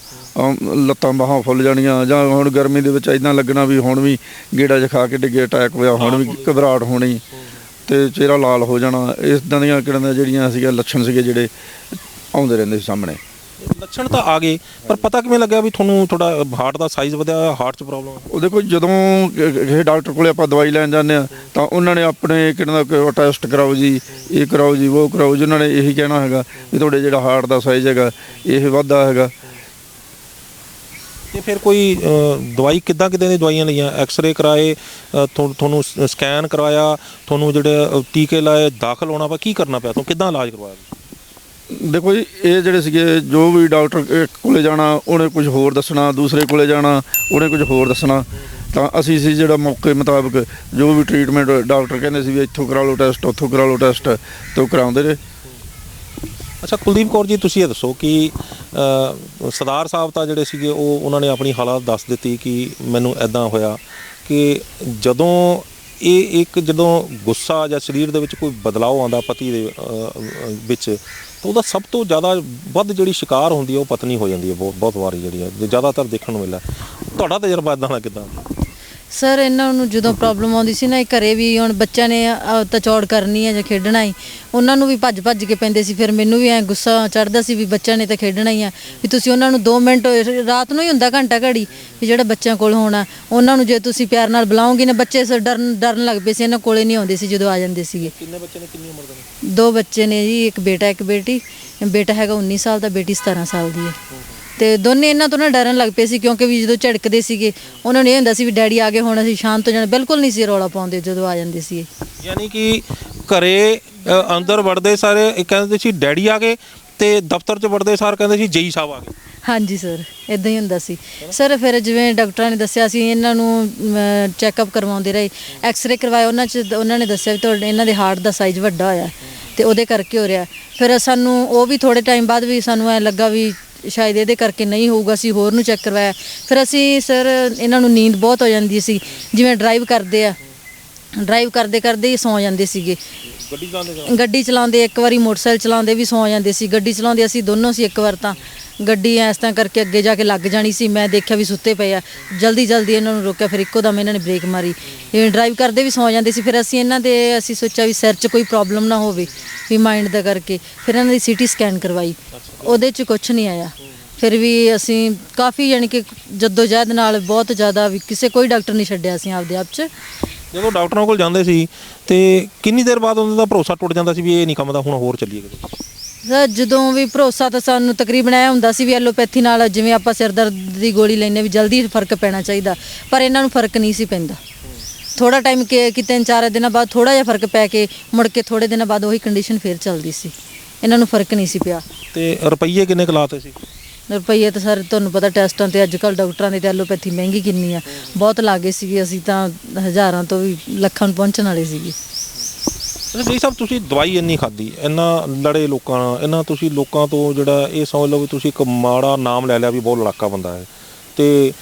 [SPEAKER 3] ਲੱਤਾਂ ਬਾਹਾਂ ਫੁੱਲ ਜਾਣੀਆਂ, ਜਾਂ ਹੁਣ ਗਰਮੀ ਦੇ ਵਿੱਚ ਇੱਦਾਂ ਲੱਗਣਾ ਵੀ ਹੁਣ ਵੀ ਗੇੜਾ ਜਿਹਾ ਖਾ ਕੇ ਡਿੱਗੇ, ਅਟੈਕ ਹੋਇਆ, ਹੁਣ ਵੀ ਘਬਰਾਹਟ ਹੋਣੀ, ਤੇ ਚਿਹਰਾ ਲਾਲ ਹੋ ਜਾਣਾ। ਇੱਦਾਂ ਦੀਆਂ ਕਿਹੜੀਆਂ ਜਿਹੜੀਆਂ ਸੀਗੀਆਂ ਲੱਛਣ ਸੀਗੇ ਜਿਹੜੇ ਆਉਂਦੇ ਰਹਿੰਦੇ ਸੀ ਸਾਹਮਣੇ।
[SPEAKER 1] ਲੱਛਣ ਤਾਂ ਆ ਗਏ, ਪਰ ਪਤਾ ਕਿਵੇਂ ਲੱਗਿਆ ਵੀ ਤੁਹਾਨੂੰ ਤੁਹਾਡਾ ਹਾਰਟ ਦਾ ਸਾਈਜ਼ ਵਧਿਆ, ਹਾਰਟ 'ਚ ਪ੍ਰੋਬਲਮ ਹੈ?
[SPEAKER 3] ਉਹ ਦੇਖੋ, ਜਦੋਂ ਕਿਸੇ ਡਾਕਟਰ ਕੋਲੇ ਆਪਾਂ ਦਵਾਈ ਲੈਣ ਜਾਂਦੇ ਹਾਂ ਤਾਂ ਉਹਨਾਂ ਨੇ ਆਪਣੇ ਕਿਹੜਾ ਟੈਸਟ ਕਰਾਓ ਜੀ, ਇਹ ਕਰਾਓ ਜੀ, ਉਹ ਕਰਾਓ ਜੀ, ਉਹਨਾਂ ਨੇ ਇਹੀ ਕਹਿਣਾ ਹੈਗਾ ਵੀ ਤੁਹਾਡੇ ਜਿਹੜਾ ਹਾਰਟ ਦਾ ਸਾਈਜ਼ ਹੈਗਾ ਇਹ ਵੱਧਦਾ ਹੈਗਾ।
[SPEAKER 1] ਤੇ ਫਿਰ ਕੋਈ ਦਵਾਈ ਕਿੱਦਾਂ ਦੀ ਦਵਾਈਆਂ ਲਈਆਂ, ਐਕਸ-ਰੇ ਕਰਾਏ, ਤੁਹਾਨੂੰ ਸਕੈਨ ਕਰਵਾਇਆ, ਤੁਹਾਨੂੰ ਜਿਹੜੇ ਟੀਕੇ ਲਾਏ, ਦਾਖਲ ਹੋਣਾ ਪਿਆ, ਕੀ ਕਰਨਾ ਪਿਆ, ਤੁਹਾਨੂੰ ਕਿੱਦਾਂ ਇਲਾਜ ਕਰਵਾਇਆ?
[SPEAKER 3] ਦੇਖੋ ਜੀ, ਇਹ ਜਿਹੜੇ ਸੀਗੇ ਜੋ ਵੀ ਡਾਕਟਰ ਕੋਲੇ ਜਾਣਾ ਉਹਨੇ ਕੁਝ ਹੋਰ ਦੱਸਣਾ, ਦੂਸਰੇ ਕੋਲੇ ਜਾਣਾ ਉਹਨੇ ਕੁਝ ਹੋਰ ਦੱਸਣਾ, ਤਾਂ ਅਸੀਂ ਸੀ ਜਿਹੜਾ ਮੌਕੇ ਮੁਤਾਬਕ ਜੋ ਵੀ ਟ੍ਰੀਟਮੈਂਟ ਡਾਕਟਰ ਕਹਿੰਦੇ ਸੀ ਵੀ ਇੱਥੋਂ ਕਰਾ ਲਓ ਟੈਸਟ, ਉੱਥੋਂ ਕਰਾ ਲਓ ਟੈਸਟ, ਤੇ ਉਹ ਕਰਾਉਂਦੇ ਰਹੇ।
[SPEAKER 1] ਅੱਛਾ, ਕੁਲਦੀਪ ਕੌਰ ਜੀ, ਤੁਸੀਂ ਇਹ ਦੱਸੋ ਕਿ ਸਰਦਾਰ ਸਾਹਿਬ ਤਾਂ ਜਿਹੜੇ ਸੀਗੇ ਉਹਨਾਂ ਨੇ ਆਪਣੀ ਹਾਲਤ ਦੱਸ ਦਿੱਤੀ ਕਿ ਮੈਨੂੰ ਇੱਦਾਂ ਹੋਇਆ, ਕਿ ਜਦੋਂ ਜਦੋਂ ਗੁੱਸਾ ਜਾਂ ਸਰੀਰ ਦੇ ਵਿੱਚ ਕੋਈ ਬਦਲਾਅ ਆਉਂਦਾ ਪਤੀ ਦੇ ਵਿੱਚ, ਤਾਂ ਉਹਦਾ ਸਭ ਤੋਂ ਜ਼ਿਆਦਾ ਵੱਧ ਜਿਹੜੀ ਸ਼ਿਕਾਰ ਹੁੰਦੀ ਹੈ ਉਹ ਪਤਨੀ ਹੋ ਜਾਂਦੀ ਹੈ। ਬਹੁਤ ਵਾਰੀ ਜਿਹੜੀ ਹੈ ਜ਼ਿਆਦਾਤਰ ਦੇਖਣ ਨੂੰ ਮਿਲਦਾ। ਤੁਹਾਡਾ ਤਜਰਬਾ ਇੱਦਾਂ ਦਾ ਕਿੱਦਾਂ?
[SPEAKER 4] ਸਰ, ਇਹਨਾਂ ਨੂੰ ਜਦੋਂ ਪ੍ਰੋਬਲਮ ਆਉਂਦੀ ਸੀ ਨਾ, ਇਹ ਘਰੇ ਵੀ ਹੁਣ ਬੱਚਿਆਂ ਨੇ ਤਾਂ ਚੌੜ ਕਰਨੀ ਹੈ ਜਾਂ ਖੇਡਣਾ ਹੀ, ਉਹਨਾਂ ਨੂੰ ਵੀ ਭੱਜ ਕੇ ਪੈਂਦੇ ਸੀ। ਫਿਰ ਮੈਨੂੰ ਵੀ ਐਂ ਗੁੱਸਾ ਚੜ੍ਹਦਾ ਸੀ ਵੀ ਬੱਚਿਆਂ ਨੇ ਤਾਂ ਖੇਡਣਾ ਹੀ ਆ, ਵੀ ਤੁਸੀਂ ਉਹਨਾਂ ਨੂੰ 2 ਮਿੰਟ, ਰਾਤ ਨੂੰ ਹੀ ਹੁੰਦਾ ਘੰਟਾ ਘੜੀ, ਵੀ ਜਿਹੜਾ ਬੱਚਿਆਂ ਕੋਲ ਹੋਣਾ, ਉਹਨਾਂ ਨੂੰ ਜੇ ਤੁਸੀਂ ਪਿਆਰ ਨਾਲ ਬੁਲਾਓਗੇ ਨਾ, ਬੱਚੇ ਡਰਨ ਲੱਗ ਪਏ ਸੀ, ਇਹਨਾਂ ਕੋਲੇ ਨਹੀਂ ਆਉਂਦੇ ਸੀ ਜਦੋਂ ਆ ਜਾਂਦੇ ਸੀਗੇ।
[SPEAKER 1] ਕਿੰਨੇ ਬੱਚੇ ਨੇ, ਕਿੰਨੀ ਉਮਰ ਦੇ ਨੇ?
[SPEAKER 4] 2 ਬੱਚੇ ਨੇ ਜੀ, ਇੱਕ ਬੇਟਾ ਇੱਕ ਬੇਟੀ। ਬੇਟਾ ਹੈਗਾ 19 ਸਾਲ ਦਾ, ਬੇਟੀ 17 ਸਾਲ ਦੀ ਹੈ। ਤੇ ਦੋਨੇ ਇਹਨਾਂ ਤੋਂ ਨਾ ਡਰਨ ਲੱਗ ਪਏ ਸੀ, ਕਿਉਂਕਿ ਵੀ ਜਦੋਂ ਝੜਕਦੇ ਸੀਗੇ ਉਹਨਾਂ ਨੂੰ ਇਹ ਹੁੰਦਾ ਸੀ ਵੀ ਡੈਡੀ ਆ ਗਏ, ਹੁਣ ਅਸੀਂ ਸ਼ਾਂਤ ਹੋ ਜਾਣਾ। ਬਿਲਕੁਲ ਨਹੀਂ ਸੀ ਰੌਲਾ ਪਾਉਂਦੇ ਜਦੋਂ ਆ ਜਾਂਦੇ ਸੀ।
[SPEAKER 1] ਯਾਨੀ ਕਿ ਘਰੇ ਅੰਦਰ ਵੜਦੇ ਸਾਰੇ ਕਹਿੰਦੇ ਸੀ ਡੈਡੀ ਆ ਗਏ, ਤੇ ਦਫ਼ਤਰ 'ਚ ਵੜਦੇ ਸਾਰ ਕਹਿੰਦੇ ਸੀ ਜਈ ਸਾਹਿਬ ਆ ਗਏ।
[SPEAKER 4] ਹਾਂਜੀ ਸਰ, ਇਦਾਂ ਹੀ ਹੁੰਦਾ ਸੀ ਸਰ। ਫਿਰ ਜਿਵੇਂ ਡਾਕਟਰਾਂ ਨੇ ਦੱਸਿਆ ਸੀ, ਇਹਨਾਂ ਨੂੰ ਚੈੱਕਅਪ ਕਰਵਾਉਂਦੇ ਰਹੇ, ਐਕਸ-ਰੇ ਕਰਵਾਇਆ, ਉਹਨਾਂ ਨੇ ਦੱਸਿਆ ਵੀ ਤੁਹਾਡੇ ਇਹਨਾਂ ਦੇ ਹਾਰਟ ਦਾ ਸਾਈਜ਼ ਵੱਡਾ ਹੋਇਆ ਤੇ ਉਹਦੇ ਕਰਕੇ ਹੋ ਰਿਹਾ। ਫਿਰ ਸਾਨੂੰ ਉਹ ਵੀ ਥੋੜੇ ਟਾਈਮ ਬਾਅਦ ਵੀ ਸਾਨੂੰ ਐਂ ਲੱਗਾ ਵੀ ਸ਼ਾਇਦ ਇਹਦੇ ਕਰਕੇ ਨਹੀਂ ਹੋਊਗਾ, ਅਸੀਂ ਹੋਰ ਨੂੰ ਚੈੱਕ ਕਰਵਾਇਆ। ਫਿਰ ਅਸੀਂ ਸਰ, ਇਹਨਾਂ ਨੂੰ ਨੀਂਦ ਬਹੁਤ ਹੋ ਜਾਂਦੀ ਸੀ, ਜਿਵੇਂ ਡਰਾਈਵ ਕਰਦੇ ਹੀ ਸੌਂ ਜਾਂਦੇ ਸੀਗੇ। ਗੱਡੀ ਚਲਾਉਂਦੇ, ਇੱਕ ਵਾਰੀ ਮੋਟਰਸਾਈਕਲ ਚਲਾਉਂਦੇ ਵੀ ਸੌਂ ਜਾਂਦੇ ਸੀ। ਗੱਡੀ ਚਲਾਉਂਦੇ ਅਸੀਂ ਦੋਨੋਂ ਸੀ, ਇੱਕ ਵਾਰ ਤਾਂ ਗੱਡੀ ਇਸ ਤਰ੍ਹਾਂ ਕਰਕੇ ਅੱਗੇ ਜਾ ਕੇ ਲੱਗ ਜਾਣੀ ਸੀ, ਮੈਂ ਦੇਖਿਆ ਵੀ ਸੁੱਤੇ ਪਏ ਆ, ਜਲਦੀ ਇਹਨਾਂ ਨੂੰ ਰੋਕਿਆ, ਫਿਰ ਇੱਕੋ ਦਮ ਇਹਨਾਂ ਨੇ ਬ੍ਰੇਕ ਮਾਰੀ। ਇਹ ਡਰਾਈਵ ਕਰਦੇ ਵੀ ਸੌਂ ਜਾਂਦੇ ਸੀ। ਫਿਰ ਅਸੀਂ ਸੋਚਿਆ ਵੀ ਸਿਰ 'ਚ ਕੋਈ ਪ੍ਰੋਬਲਮ ਨਾ ਹੋਵੇ ਵੀ ਮਾਈਂਡ ਦਾ ਕਰਕੇ, ਫਿਰ ਇਹਨਾਂ ਦੀ CT ਸਕੈਨ ਕਰਵਾਈ, ਉਹਦੇ 'ਚ ਕੁਛ ਨਹੀਂ ਆਇਆ। ਫਿਰ ਵੀ ਅਸੀਂ ਕਾਫੀ ਯਾਨੀ ਕਿ ਜੱਦੋ-ਜਹਿਦ ਨਾਲ ਬਹੁਤ ਜ਼ਿਆਦਾ, ਵੀ ਕੋਈ ਡਾਕਟਰ ਨਹੀਂ ਛੱਡਿਆ ਅਸੀਂ ਆਪਦੇ ਆਪ 'ਚ।
[SPEAKER 1] ਜਦੋਂ ਡਾਕਟਰਾਂ ਕੋਲ ਜਾਂਦੇ ਸੀ ਤੇ ਕਿੰਨੀ ਦੇਰ ਬਾਅਦ ਉਹਨਾਂ ਦਾ ਭਰੋਸਾ ਟੁੱਟ ਜਾਂਦਾ ਸੀ ਵੀ ਇਹ ਨਹੀਂ ਕੰਮ ਦਾ, ਹੁਣ ਹੋਰ ਚੱਲੀਏ ਕਿਤੇ?
[SPEAKER 4] ਸਰ, ਜਦੋਂ ਵੀ ਭਰੋਸਾ ਤਾਂ ਸਾਨੂੰ ਤਕਰੀਬਨ ਇਹ ਹੁੰਦਾ ਸੀ ਵੀ ਐਲੋਪੈਥੀ ਨਾਲ, ਜਿਵੇਂ ਆਪਾਂ ਸਿਰ ਦਰਦ ਦੀ ਗੋਲੀ ਲੈਂਦੇ ਵੀ ਜਲਦੀ ਫਰਕ ਪੈਣਾ ਚਾਹੀਦਾ, ਪਰ ਇਹਨਾਂ ਨੂੰ ਫਰਕ ਨਹੀਂ ਸੀ ਪੈਂਦਾ। ਥੋੜਾ ਟਾਈਮ ਕਿ 3-4 ਦਿਨਾਂ ਬਾਅਦ ਥੋੜਾ ਜਿਹਾ ਫਰਕ ਪੈ ਕੇ ਮੁੜ ਕੇ ਥੋੜੇ ਦਿਨਾਂ ਬਾਅਦ ਉਹੀ ਕੰਡੀਸ਼ਨ ਫੇਰ ਚੱਲਦੀ ਸੀ, ਇਹਨਾਂ ਨੂੰ ਫਰਕ ਨਹੀਂ ਸੀ ਪਿਆ।
[SPEAKER 1] ਤੇ ਰੁਪਈਏ ਕਿੰਨੇ ਕੁ ਲਾਤੇ ਸੀ?
[SPEAKER 4] ਰੁਪਈਏ ਤਾਂ ਸਰ ਤੁਹਾਨੂੰ ਪਤਾ ਟੈਸਟਾਂ ਤੇ ਅੱਜ ਕੱਲ੍ਹ ਡਾਕਟਰਾਂ ਦੀ ਤੇ ਐਲੋਪੈਥੀ ਮਹਿੰਗੀ ਕਿੰਨੀ ਆ, ਬਹੁਤ ਲਾਗੇ ਸੀਗੇ। ਅਸੀਂ ਤਾਂ ਹਜ਼ਾਰਾਂ ਤੋਂ ਵੀ ਲੱਖਾਂ ਨੂੰ ਪਹੁੰਚਣ ਵਾਲੇ ਸੀਗੇ।
[SPEAKER 1] ਜੀ ਸਾਹਿਬ, ਤੁਸੀਂ ਦਵਾਈ ਇੰਨੀ ਖਾਧੀ, ਇੰਨਾ ਲੜੇ ਲੋਕਾਂ ਨਾਲ, ਇੰਨਾ ਤੁਸੀਂ ਲੋਕਾਂ ਤੋਂ ਜਿਹੜਾ ਇਹ ਸਮਝ ਲਓ ਵੀ ਤੁਸੀਂ ਇੱਕ ਮਾੜਾ ਨਾਮ ਲੈ ਲਿਆ ਵੀ ਬਹੁਤ ਲੜਾਕਾ ਬੰਦਾ ਹੈ, ਤੇ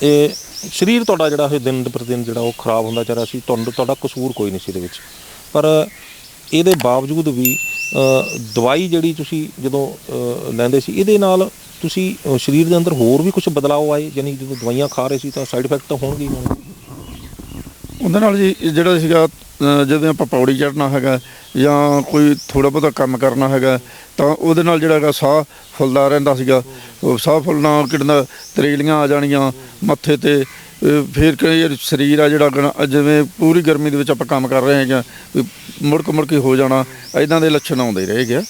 [SPEAKER 1] ਇਹ ਸਰੀਰ ਤੁਹਾਡਾ ਜਿਹੜਾ ਇਹ ਦਿਨ ਪ੍ਰਤੀ ਦਿਨ ਜਿਹੜਾ ਉਹ ਖਰਾਬ ਹੁੰਦਾ ਜਾ ਰਿਹਾ ਸੀ। ਤੁਹਾਡਾ ਕਸੂਰ ਕੋਈ ਨਹੀਂ ਸੀ ਇਹਦੇ ਵਿੱਚ, ਪਰ ਇਹਦੇ ਬਾਵਜੂਦ ਵੀ ਦਵਾਈ ਜਿਹੜੀ ਤੁਸੀਂ ਜਦੋਂ ਲੈਂਦੇ ਸੀ, ਇਹਦੇ ਨਾਲ ਤੁਸੀਂ ਸਰੀਰ ਦੇ ਅੰਦਰ ਹੋਰ ਵੀ ਕੁਝ ਬਦਲਾਅ ਆਏ, ਯਾਨੀ ਜਦੋਂ ਦਵਾਈਆਂ ਖਾ ਰਹੇ ਸੀ ਤਾਂ ਸਾਈਡ ਇਫੈਕਟ ਤਾਂ ਹੋਣਗੇ ਹੀ ਹੋਣਗੇ।
[SPEAKER 3] ਉਹਦੇ ਨਾਲ ਜੀ ਜਿਹੜਾ ਸੀਗਾ ਜਦੋਂ ਆਪਾਂ ਪੌੜੀ ਚੜ੍ਹਨਾ ਹੈਗਾ ਜਾਂ ਕੋਈ ਥੋੜ੍ਹਾ ਬਹੁਤਾ ਕੰਮ ਕਰਨਾ ਹੈਗਾ ਤਾਂ ਉਹਦੇ ਨਾਲ ਜਿਹੜਾ ਹੈਗਾ ਸਾਹ ਫੁੱਲਦਾ ਰਹਿੰਦਾ ਸੀਗਾ। ਉਹ ਸਾਹ ਫੁੱਲਣਾ ਕਿਡਨਾ ਤਰੇਲੀਆਂ ਆ ਜਾਣੀਆਂ ਮੱਥੇ ਤੇ। ਫਿਰ ਕਈ ਸਰੀਰ ਆ ਜਿਹੜਾ ਜਿਵੇਂ ਪੂਰੀ ਗਰਮੀ ਦੇ ਵਿੱਚ ਆਪਾਂ ਕੰਮ ਕਰ ਰਹੇ ਹੈਗੇ ਵੀ ਮੁੜਕ ਹੋ ਜਾਣਾ, ਇੱਦਾਂ ਦੇ ਲੱਛਣ ਆਉਂਦੇ ਰਹੇ ਗਏ।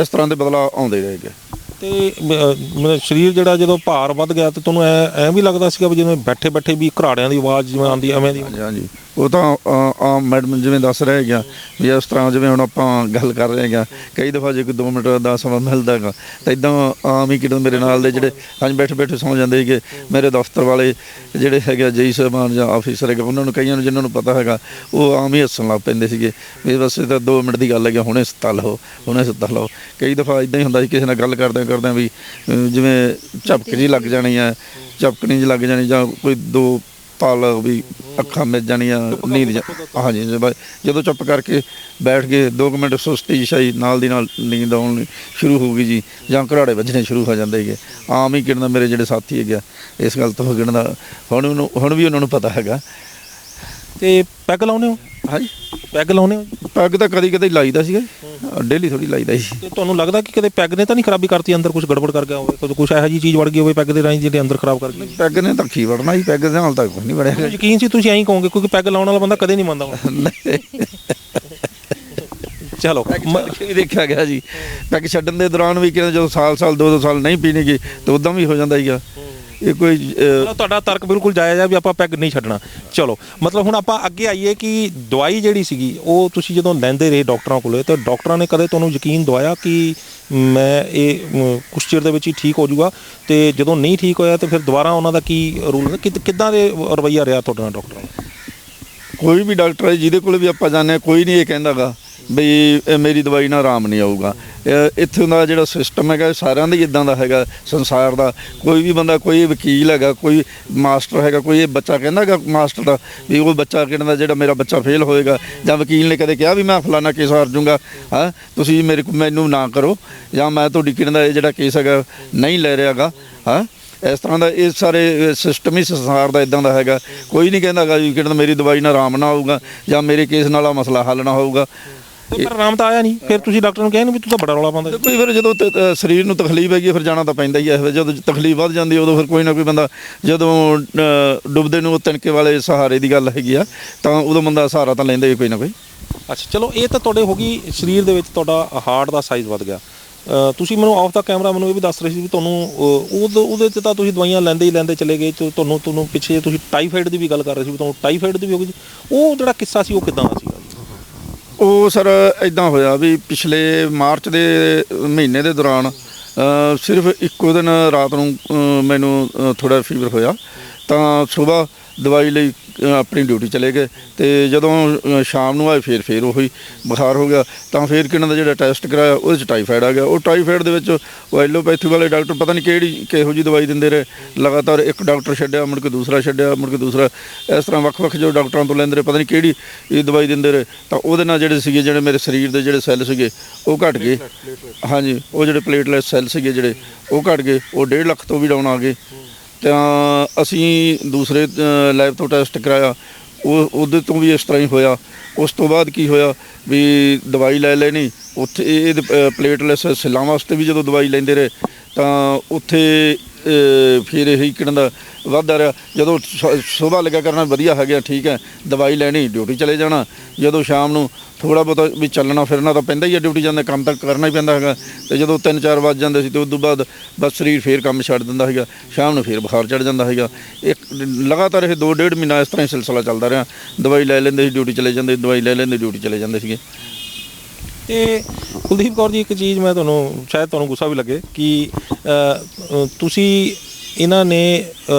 [SPEAKER 3] ਇਸ ਤਰ੍ਹਾਂ ਦੇ ਬਦਲਾਅ ਆਉਂਦੇ ਰਹੇ ਗਏ।
[SPEAKER 1] ਤੇ ਮਤਲਬ ਸਰੀਰ ਜਿਹੜਾ ਜਦੋਂ ਭਾਰ ਵੱਧ ਗਿਆ ਤੇ ਤੁਹਾਨੂੰ ਐ ਵੀ ਲੱਗਦਾ ਸੀਗਾ ਵੀ ਜਿਵੇਂ ਬੈਠੇ ਵੀ ਘਰਾੜਿਆਂ ਦੀ ਆਵਾਜ਼ ਜਿਵੇਂ ਆਉਂਦੀ ਐਵੇਂ ਦੀ?
[SPEAKER 3] ਹਾਂਜੀ ਉਹ ਤਾਂ ਆਮ ਮੈਡਮ ਜਿਵੇਂ ਦੱਸ ਰਹੇ ਹੈਗਾ ਵੀ ਇਸ ਤਰ੍ਹਾਂ ਜਿਵੇਂ ਹੁਣ ਆਪਾਂ ਗੱਲ ਕਰ ਰਹੇ ਹੈਗਾ ਕਈ ਦਫਾ ਜੇ ਕੋਈ 2 ਮਿੰਟ ਦਾ ਸਮਾਂ ਮਿਲਦਾ ਹੈਗਾ ਤਾਂ ਇੱਦਾਂ ਆਮ ਹੀ ਕਿਤੇ ਮੇਰੇ ਨਾਲ ਦੇ ਜਿਹੜੇ ਹਾਂਜੀ ਬੈਠੇ ਸੌਂ ਜਾਂਦੇ ਸੀਗੇ। ਮੇਰੇ ਦਫ਼ਤਰ ਵਾਲੇ ਜਿਹੜੇ ਹੈਗੇ ਜਈ ਸਾਹਿਬਾਨ ਜਾਂ ਆਫਿਸਰ ਹੈਗੇ ਉਹਨਾਂ ਨੂੰ ਕਈਆਂ ਨੂੰ ਜਿਹਨਾਂ ਨੂੰ ਪਤਾ ਹੈਗਾ ਉਹ ਆਮ ਹੀ ਹੱਸਣ ਲੱਗ ਪੈਂਦੇ ਸੀਗੇ ਵੀ ਬਸ ਇਹ ਤਾਂ 2 ਮਿੰਟ ਦੀ ਗੱਲ ਹੈਗੀ, ਹੁਣੇ ਸੁੱਤਾ ਲਓ। ਕਈ ਦਫਾ ਇੱਦਾਂ ਹੀ ਹੁੰਦਾ ਸੀ ਕਿਸੇ ਨਾਲ ਗੱਲ ਕਰਦਿਆਂ ਵੀ ਜਿਵੇਂ ਝਪਕ ਜਿਹੀ ਲੱਗ ਜਾਣੀ ਹੈ, ਝਪਕਣੀ ਜਿਹੀ ਲੱਗ ਜਾਣੀ ਜਾਂ ਕੋਈ 2 ਪਲ ਵੀ ਅੱਖਾਂ ਮਿਚ ਜਾਣੀਆਂ ਨੀਂਦ। ਹਾਂਜੀ ਜਦੋਂ ਚੁੱਪ ਕਰਕੇ ਬੈਠ ਗਏ 2 ਮਿੰਟ ਸੁਸਤੀ ਸ਼ਾਈ ਨਾਲ ਦੀ ਨਾਲ ਨੀਂਦ ਆਉਣ ਸ਼ੁਰੂ ਹੋ ਗਈ ਜੀ, ਜਾਂ ਘਰਾੜੇ ਵੱਜਣੇ ਸ਼ੁਰੂ ਹੋ ਜਾਂਦੇ ਹੈਗੇ। ਆਮ ਹੀ ਕਿਹੜਾ ਮੇਰੇ ਜਿਹੜੇ ਸਾਥੀ ਹੈਗੇ ਇਸ ਗੱਲ ਤੋਂ ਗਿਣਦਾ ਹੁਣ ਵੀ ਉਹਨਾਂ ਨੂੰ ਪਤਾ ਹੈਗਾ।
[SPEAKER 1] ਤੇ ਪੈਗ ਲਾਉਂਦੇ ਹੋ?
[SPEAKER 3] ਹਾਂਜੀ
[SPEAKER 1] ਪੈਗ ਲਾਉਂਦੇ ਹੋ?
[SPEAKER 3] ਪੈਗ ਤਾਂ ਕਦੀ ਲਾਈਦਾ ਸੀਗਾ, ਡੇਲੀ ਥੋੜ੍ਹੀ ਲਾਈਦਾ ਸੀ।
[SPEAKER 1] ਤੇ ਤੁਹਾਨੂੰ ਲੱਗਦਾ ਕਿ ਕਦੇ ਪੈਗ ਨੇ ਤਾਂ ਨਹੀਂ ਖਰਾਬੀ ਕਰਤੀ, ਅੰਦਰ ਕੁਝ ਗੜਬੜ ਕਰ ਗਿਆ ਹੋਵੇ, ਕੁਝ ਇਹੋ ਜਿਹੀ ਚੀਜ਼ ਵੜ ਗਈ ਹੋਵੇ ਪੈਗ ਦੇ ਰਾਹੀਂ ਜਿਹੜੇ ਅੰਦਰ ਖਰਾਬ ਕਰ ਗਈ?
[SPEAKER 3] ਪੈਗ ਨੇ ਤਾਂ ਕੀ ਵੜਨਾ ਜੀ, ਪੈਗ ਦੇ ਨਾਲ ਤਾਂ ਕੁਝ ਨਹੀਂ ਵੜਿਆ।
[SPEAKER 1] ਯਕੀਨ ਸੀ ਤੁਸੀਂ ਐਂ ਕਹੋਗੇ ਕਿਉਂਕਿ ਪੈਗ ਲਾਉਣ ਵਾਲਾ ਬੰਦਾ ਕਦੇ ਨਹੀਂ ਮੰਨਦਾ ਹੁਣ। ਚਲੋ
[SPEAKER 3] ਦੇਖਿਆ ਗਿਆ ਜੀ ਪੈਗ ਛੱਡਣ ਦੇ ਦੌਰਾਨ ਵੀ ਕਹਿੰਦੇ ਜਦੋਂ ਸਾਲ 2 ਸਾਲ ਨਹੀਂ ਪੀਣਗੇ ਤਾਂ ਉੱਦਾਂ ਵੀ ਹੋ ਜਾਂਦਾ ਸੀਗਾ। ਇਹ ਕੋਈ
[SPEAKER 1] ਤੁਹਾਡਾ ਤਰਕ ਬਿਲਕੁਲ ਜਾਇਜ਼ ਹੈ ਵੀ ਆਪਾਂ ਪੈਗ ਨਹੀਂ ਛੱਡਣਾ। ਚਲੋ ਮਤਲਬ ਹੁਣ ਆਪਾਂ ਅੱਗੇ ਆਈਏ ਕਿ ਦਵਾਈ ਜਿਹੜੀ ਸੀਗੀ ਉਹ ਤੁਸੀਂ ਜਦੋਂ ਲੈਂਦੇ ਰਹੇ ਡਾਕਟਰਾਂ ਕੋਲੇ ਤਾਂ ਡਾਕਟਰਾਂ ਨੇ ਕਦੇ ਤੁਹਾਨੂੰ ਯਕੀਨ ਦਵਾਇਆ ਕਿ ਮੈਂ ਇਹ ਕੁਛ ਚਿਰ ਦੇ ਵਿੱਚ ਹੀ ਠੀਕ ਹੋ ਜਾਊਗਾ, ਤੇ ਜਦੋਂ ਨਹੀਂ ਠੀਕ ਹੋਇਆ ਤਾਂ ਫਿਰ ਦੁਬਾਰਾ ਉਹਨਾਂ ਦਾ ਕੀ ਰੂਲ ਕਿੱਦਾਂ ਦੇ ਰਵੱਈਆ ਰਿਹਾ ਤੁਹਾਡੇ ਨਾਲ ਡਾਕਟਰਾਂ ਦਾ?
[SPEAKER 3] ਕੋਈ ਵੀ ਡਾਕਟਰ ਹੈ ਜਿਹਦੇ ਕੋਲ ਵੀ ਆਪਾਂ ਜਾਂਦੇ ਹਾਂ ਕੋਈ ਨਹੀਂ ਇਹ ਕਹਿੰਦਾ ਗਾ ਬਈ ਮੇਰੀ ਦਵਾਈ ਨਾਲ ਆਰਾਮ ਨਹੀਂ ਆਊਗਾ। ਇੱਥੋਂ ਦਾ ਜਿਹੜਾ ਸਿਸਟਮ ਹੈਗਾ ਸਾਰਿਆਂ ਦਾ ਹੀ ਇੱਦਾਂ ਦਾ ਹੈਗਾ ਸੰਸਾਰ ਦਾ। ਕੋਈ ਵੀ ਬੰਦਾ, ਕੋਈ ਵਕੀਲ ਹੈਗਾ, ਕੋਈ ਮਾਸਟਰ ਹੈਗਾ, ਕੋਈ ਇਹ ਬੱਚਾ ਕਹਿੰਦਾ ਹੈਗਾ ਮਾਸਟਰ ਦਾ ਵੀ ਉਹ ਬੱਚਾ ਕਹਿੰਦਾ ਜਿਹੜਾ ਮੇਰਾ ਬੱਚਾ ਫੇਲ ਹੋਏਗਾ, ਜਾਂ ਵਕੀਲ ਨੇ ਕਦੇ ਕਿਹਾ ਵੀ ਮੈਂ ਫਲਾਨਾ ਕੇਸ ਹਾਰ ਜੂੰਗਾ, ਹਾਂ ਤੁਸੀਂ ਮੈਨੂੰ ਨਾ ਕਰੋ, ਜਾਂ ਮੈਂ ਤੁਹਾਡੀ ਕਹਿੰਦਾ ਇਹ ਜਿਹੜਾ ਕੇਸ ਹੈਗਾ ਨਹੀਂ ਲੈ ਰਿਹਾ ਗਾ। ਹਾਂ ਇਸ ਤਰ੍ਹਾਂ ਦਾ ਇਹ ਸਾਰੇ ਸਿਸਟਮ ਹੀ ਸੰਸਾਰ ਦਾ ਇੱਦਾਂ ਦਾ ਹੈਗਾ। ਕੋਈ ਨਹੀਂ ਕਹਿੰਦਾ ਗਾ ਜੀ ਕਹਿੰਦਾ ਮੇਰੀ ਦਵਾਈ ਨਾਲ ਆਰਾਮ ਨਾ ਆਊਗਾ ਜਾਂ ਮੇਰੇ ਕੇਸ ਨਾਲ ਆ ਮਸਲਾ ਹੱਲ ਨਾ ਹੋਊਗਾ।
[SPEAKER 1] ਪਰ ਆਰਾਮ ਤਾਂ ਆਇਆ ਨਹੀਂ, ਫਿਰ ਤੁਸੀਂ ਡਾਕਟਰ ਨੂੰ ਕਹਿੰਦੇ ਵੀ ਤੂੰ ਤਾਂ ਬੜਾ ਰੌਲਾ ਪਾਉਂਦਾ।
[SPEAKER 3] ਕੋਈ ਫਿਰ ਜਦੋਂ ਸਰੀਰ ਨੂੰ ਤਕਲੀਫ ਹੈਗੀ ਫਿਰ ਜਾਣਾ ਤਾਂ ਪੈਂਦਾ ਹੀ ਹੈ। ਜਦੋਂ ਤਕਲੀਫ ਵੱਧ ਜਾਂਦੀ ਉਦੋਂ ਫਿਰ ਕੋਈ ਨਾ ਕੋਈ ਬੰਦਾ, ਜਦੋਂ ਡੁੱਬਦੇ ਨੂੰ ਤਿਣਕੇ ਵਾਲੇ ਸਹਾਰੇ ਦੀ ਗੱਲ ਹੈਗੀ ਆ ਤਾਂ ਉਦੋਂ ਬੰਦਾ ਸਹਾਰਾ ਤਾਂ ਲੈਂਦਾ ਹੀ ਕੋਈ ਨਾ ਕੋਈ।
[SPEAKER 1] ਅੱਛਾ ਚਲੋ ਇਹ ਤਾਂ ਤੁਹਾਡੇ ਹੋ ਗਈ ਸਰੀਰ ਦੇ ਵਿੱਚ ਤੁਹਾਡਾ ਹਾਰਟ ਦਾ ਸਾਈਜ਼ ਵੱਧ ਗਿਆ। ਤੁਸੀਂ ਮੈਨੂੰ ਆਫ ਦਾ ਕੈਮਰਾ ਮੈਨੂੰ ਇਹ ਵੀ ਦੱਸ ਰਹੇ ਸੀ ਵੀ ਤੁਹਾਨੂੰ ਉਹਦੇ 'ਤੇ ਤਾਂ ਤੁਸੀਂ ਦਵਾਈਆਂ ਲੈਂਦੇ ਚਲੇ ਗਏ ਤੇ ਤੁਹਾਨੂੰ ਪਿੱਛੇ ਤੁਸੀਂ ਟਾਈਫਾਈਡ ਦੀ ਵੀ ਗੱਲ ਕਰ ਰਹੇ ਸੀ ਵੀ ਤੁਹਾਨੂੰ ਟਾਈਫਾਈਡ ਦੀ ਵੀ ਹੋ ਗਈ। ਉਹ ਜਿਹੜਾ ਕਿੱਸਾ ਸੀ ਉਹ ਕਿੱਦਾਂ ਦਾ ਸੀਗਾ?
[SPEAKER 3] ਉਹ ਸਰ ਇੱਦਾਂ ਹੋਇਆ ਵੀ ਪਿਛਲੇ ਮਾਰਚ ਦੇ ਮਹੀਨੇ ਦੇ ਦੌਰਾਨ ਸਿਰਫ ਇੱਕੋ ਦਿਨ ਰਾਤ ਨੂੰ ਮੈਨੂੰ ਥੋੜ੍ਹਾ ਫੀਵਰ ਹੋਇਆ ਤਾਂ ਸੁਬਾਹ ਦਵਾਈ ਲਈ ਆਪਣੀ ਡਿਊਟੀ ਚਲੇ ਗਏ ਤੇ ਜਦੋਂ ਸ਼ਾਮ ਨੂੰ ਆਏ ਫਿਰ ਉਹੀ ਬੁਖਾਰ ਹੋ ਗਿਆ ਤਾਂ ਫਿਰ ਕਿਹਨਾਂ ਦਾ ਜਿਹੜਾ ਟੈਸਟ ਕਰਾਇਆ ਉਹਦੇ 'ਚ ਟਾਈਫਾਈਡ ਆ ਗਿਆ। ਉਹ ਟਾਈਫਾਈਡ ਦੇ ਵਿੱਚ ਉਹ ਐਲੋਪੈਥੀ ਵਾਲੇ ਡਾਕਟਰ ਪਤਾ ਨਹੀਂ ਕਿਹੋ ਜਿਹੀ ਦਵਾਈ ਦਿੰਦੇ ਰਹੇ, ਲਗਾਤਾਰ ਇੱਕ ਡਾਕਟਰ ਛੱਡਿਆ ਮੁੜ ਕੇ ਦੂਸਰਾ ਛੱਡਿਆ ਮੁੜ ਕੇ ਦੂਸਰਾ, ਇਸ ਤਰ੍ਹਾਂ ਵੱਖ ਜੋ ਡਾਕਟਰਾਂ ਤੋਂ ਲੈਂਦੇ ਰਹੇ ਪਤਾ ਨਹੀਂ ਕਿਹੜੀ ਇਹ ਦਵਾਈ ਦਿੰਦੇ ਰਹੇ ਤਾਂ ਉਹਦੇ ਨਾਲ ਜਿਹੜੇ ਮੇਰੇ ਸਰੀਰ ਦੇ ਜਿਹੜੇ ਸੈੱਲ ਸੀਗੇ ਉਹ ਘਟ ਗਏ। ਹਾਂਜੀ ਉਹ ਜਿਹੜੇ ਪਲੇਟਲੈਟ ਸੈੱਲ ਸੀਗੇ ਜਿਹੜੇ ਉਹ ਘਟ ਗਏ, ਉਹ 1.5 ਲੱਖ ਤੋਂ ਵੀ ਡਾਊਨ ਆ ਗਏ। ਤਾਂ ਅਸੀਂ ਦੂਸਰੇ ਲੈਬ ਤੋਂ ਟੈਸਟ ਕਰਾਇਆ, ਉਹਦੇ ਤੋਂ ਵੀ ਇਸ ਤਰ੍ਹਾਂ ਹੀ ਹੋਇਆ। ਉਸ ਤੋਂ ਬਾਅਦ ਕੀ ਹੋਇਆ ਵੀ ਦਵਾਈ ਲੈ ਲੈਣੀ ਉੱਥੇ ਇਹ ਪਲੇਟਲੈਸ ਸੈੱਲਾਂ ਵਾਸਤੇ ਵੀ ਜਦੋਂ ਦਵਾਈ ਲੈਂਦੇ ਰਹੇ ਤਾਂ ਉੱਥੇ ਫਿਰ ਇਹੀ ਕਿਹਨਾਂ ਦਾ ਵੱਧਦਾ ਰਿਹਾ। ਜਦੋਂ ਸੁਬਾਹ ਲੱਗਿਆ ਕਰਨਾ ਵਧੀਆ ਹੈਗਾ ਠੀਕ ਹੈ, ਦਵਾਈ ਲੈਣੀ ਡਿਊਟੀ ਚਲੇ ਜਾਣਾ, ਜਦੋਂ ਸ਼ਾਮ ਨੂੰ ਥੋੜ੍ਹਾ ਬਹੁਤਾ ਵੀ ਚੱਲਣਾ ਫਿਰਨਾ ਤਾਂ ਪੈਂਦਾ ਹੀ ਹੈ, ਡਿਊਟੀ ਜਾਂਦੇ ਕੰਮ ਤਾਂ ਕਰਨਾ ਹੀ ਪੈਂਦਾ ਹੈਗਾ। ਅਤੇ ਜਦੋਂ 3-4 ਵੱਜ ਜਾਂਦੇ ਸੀ ਅਤੇ ਉਸ ਤੋਂ ਬਾਅਦ ਬਸ ਸਰੀਰ ਫਿਰ ਕੰਮ ਛੱਡ ਦਿੰਦਾ ਸੀਗਾ, ਸ਼ਾਮ ਨੂੰ ਫਿਰ ਬੁਖਾਰ ਚੜ੍ਹ ਜਾਂਦਾ ਸੀਗਾ। ਇੱਕ ਲਗਾਤਾਰ ਇਹ 2-1.5 ਮਹੀਨਾ ਇਸ ਤਰ੍ਹਾਂ ਹੀ ਸਿਲਸਿਲਾ ਚੱਲਦਾ ਰਿਹਾ। ਦਵਾਈ ਲੈ ਲੈਂਦੇ ਸੀ ਡਿਊਟੀ ਚਲੇ ਜਾਂਦੇ, ਦਵਾਈ ਲੈ ਲੈਂਦੇ ਡਿਊਟੀ ਚਲੇ ਜਾਂਦੇ ਸੀਗੇ।
[SPEAKER 1] ਤੇ ਕੁਲਦੀਪ ਕੌਰ ਜੀ ਇੱਕ ਚੀਜ਼ ਮੈਂ ਸ਼ਾਇਦ ਤੁਹਾਨੂੰ ਗੁੱਸਾ ਵੀ ਲੱਗੇ ਕਿ ਤੁਸੀਂ ਇਹਨਾਂ ਨੇ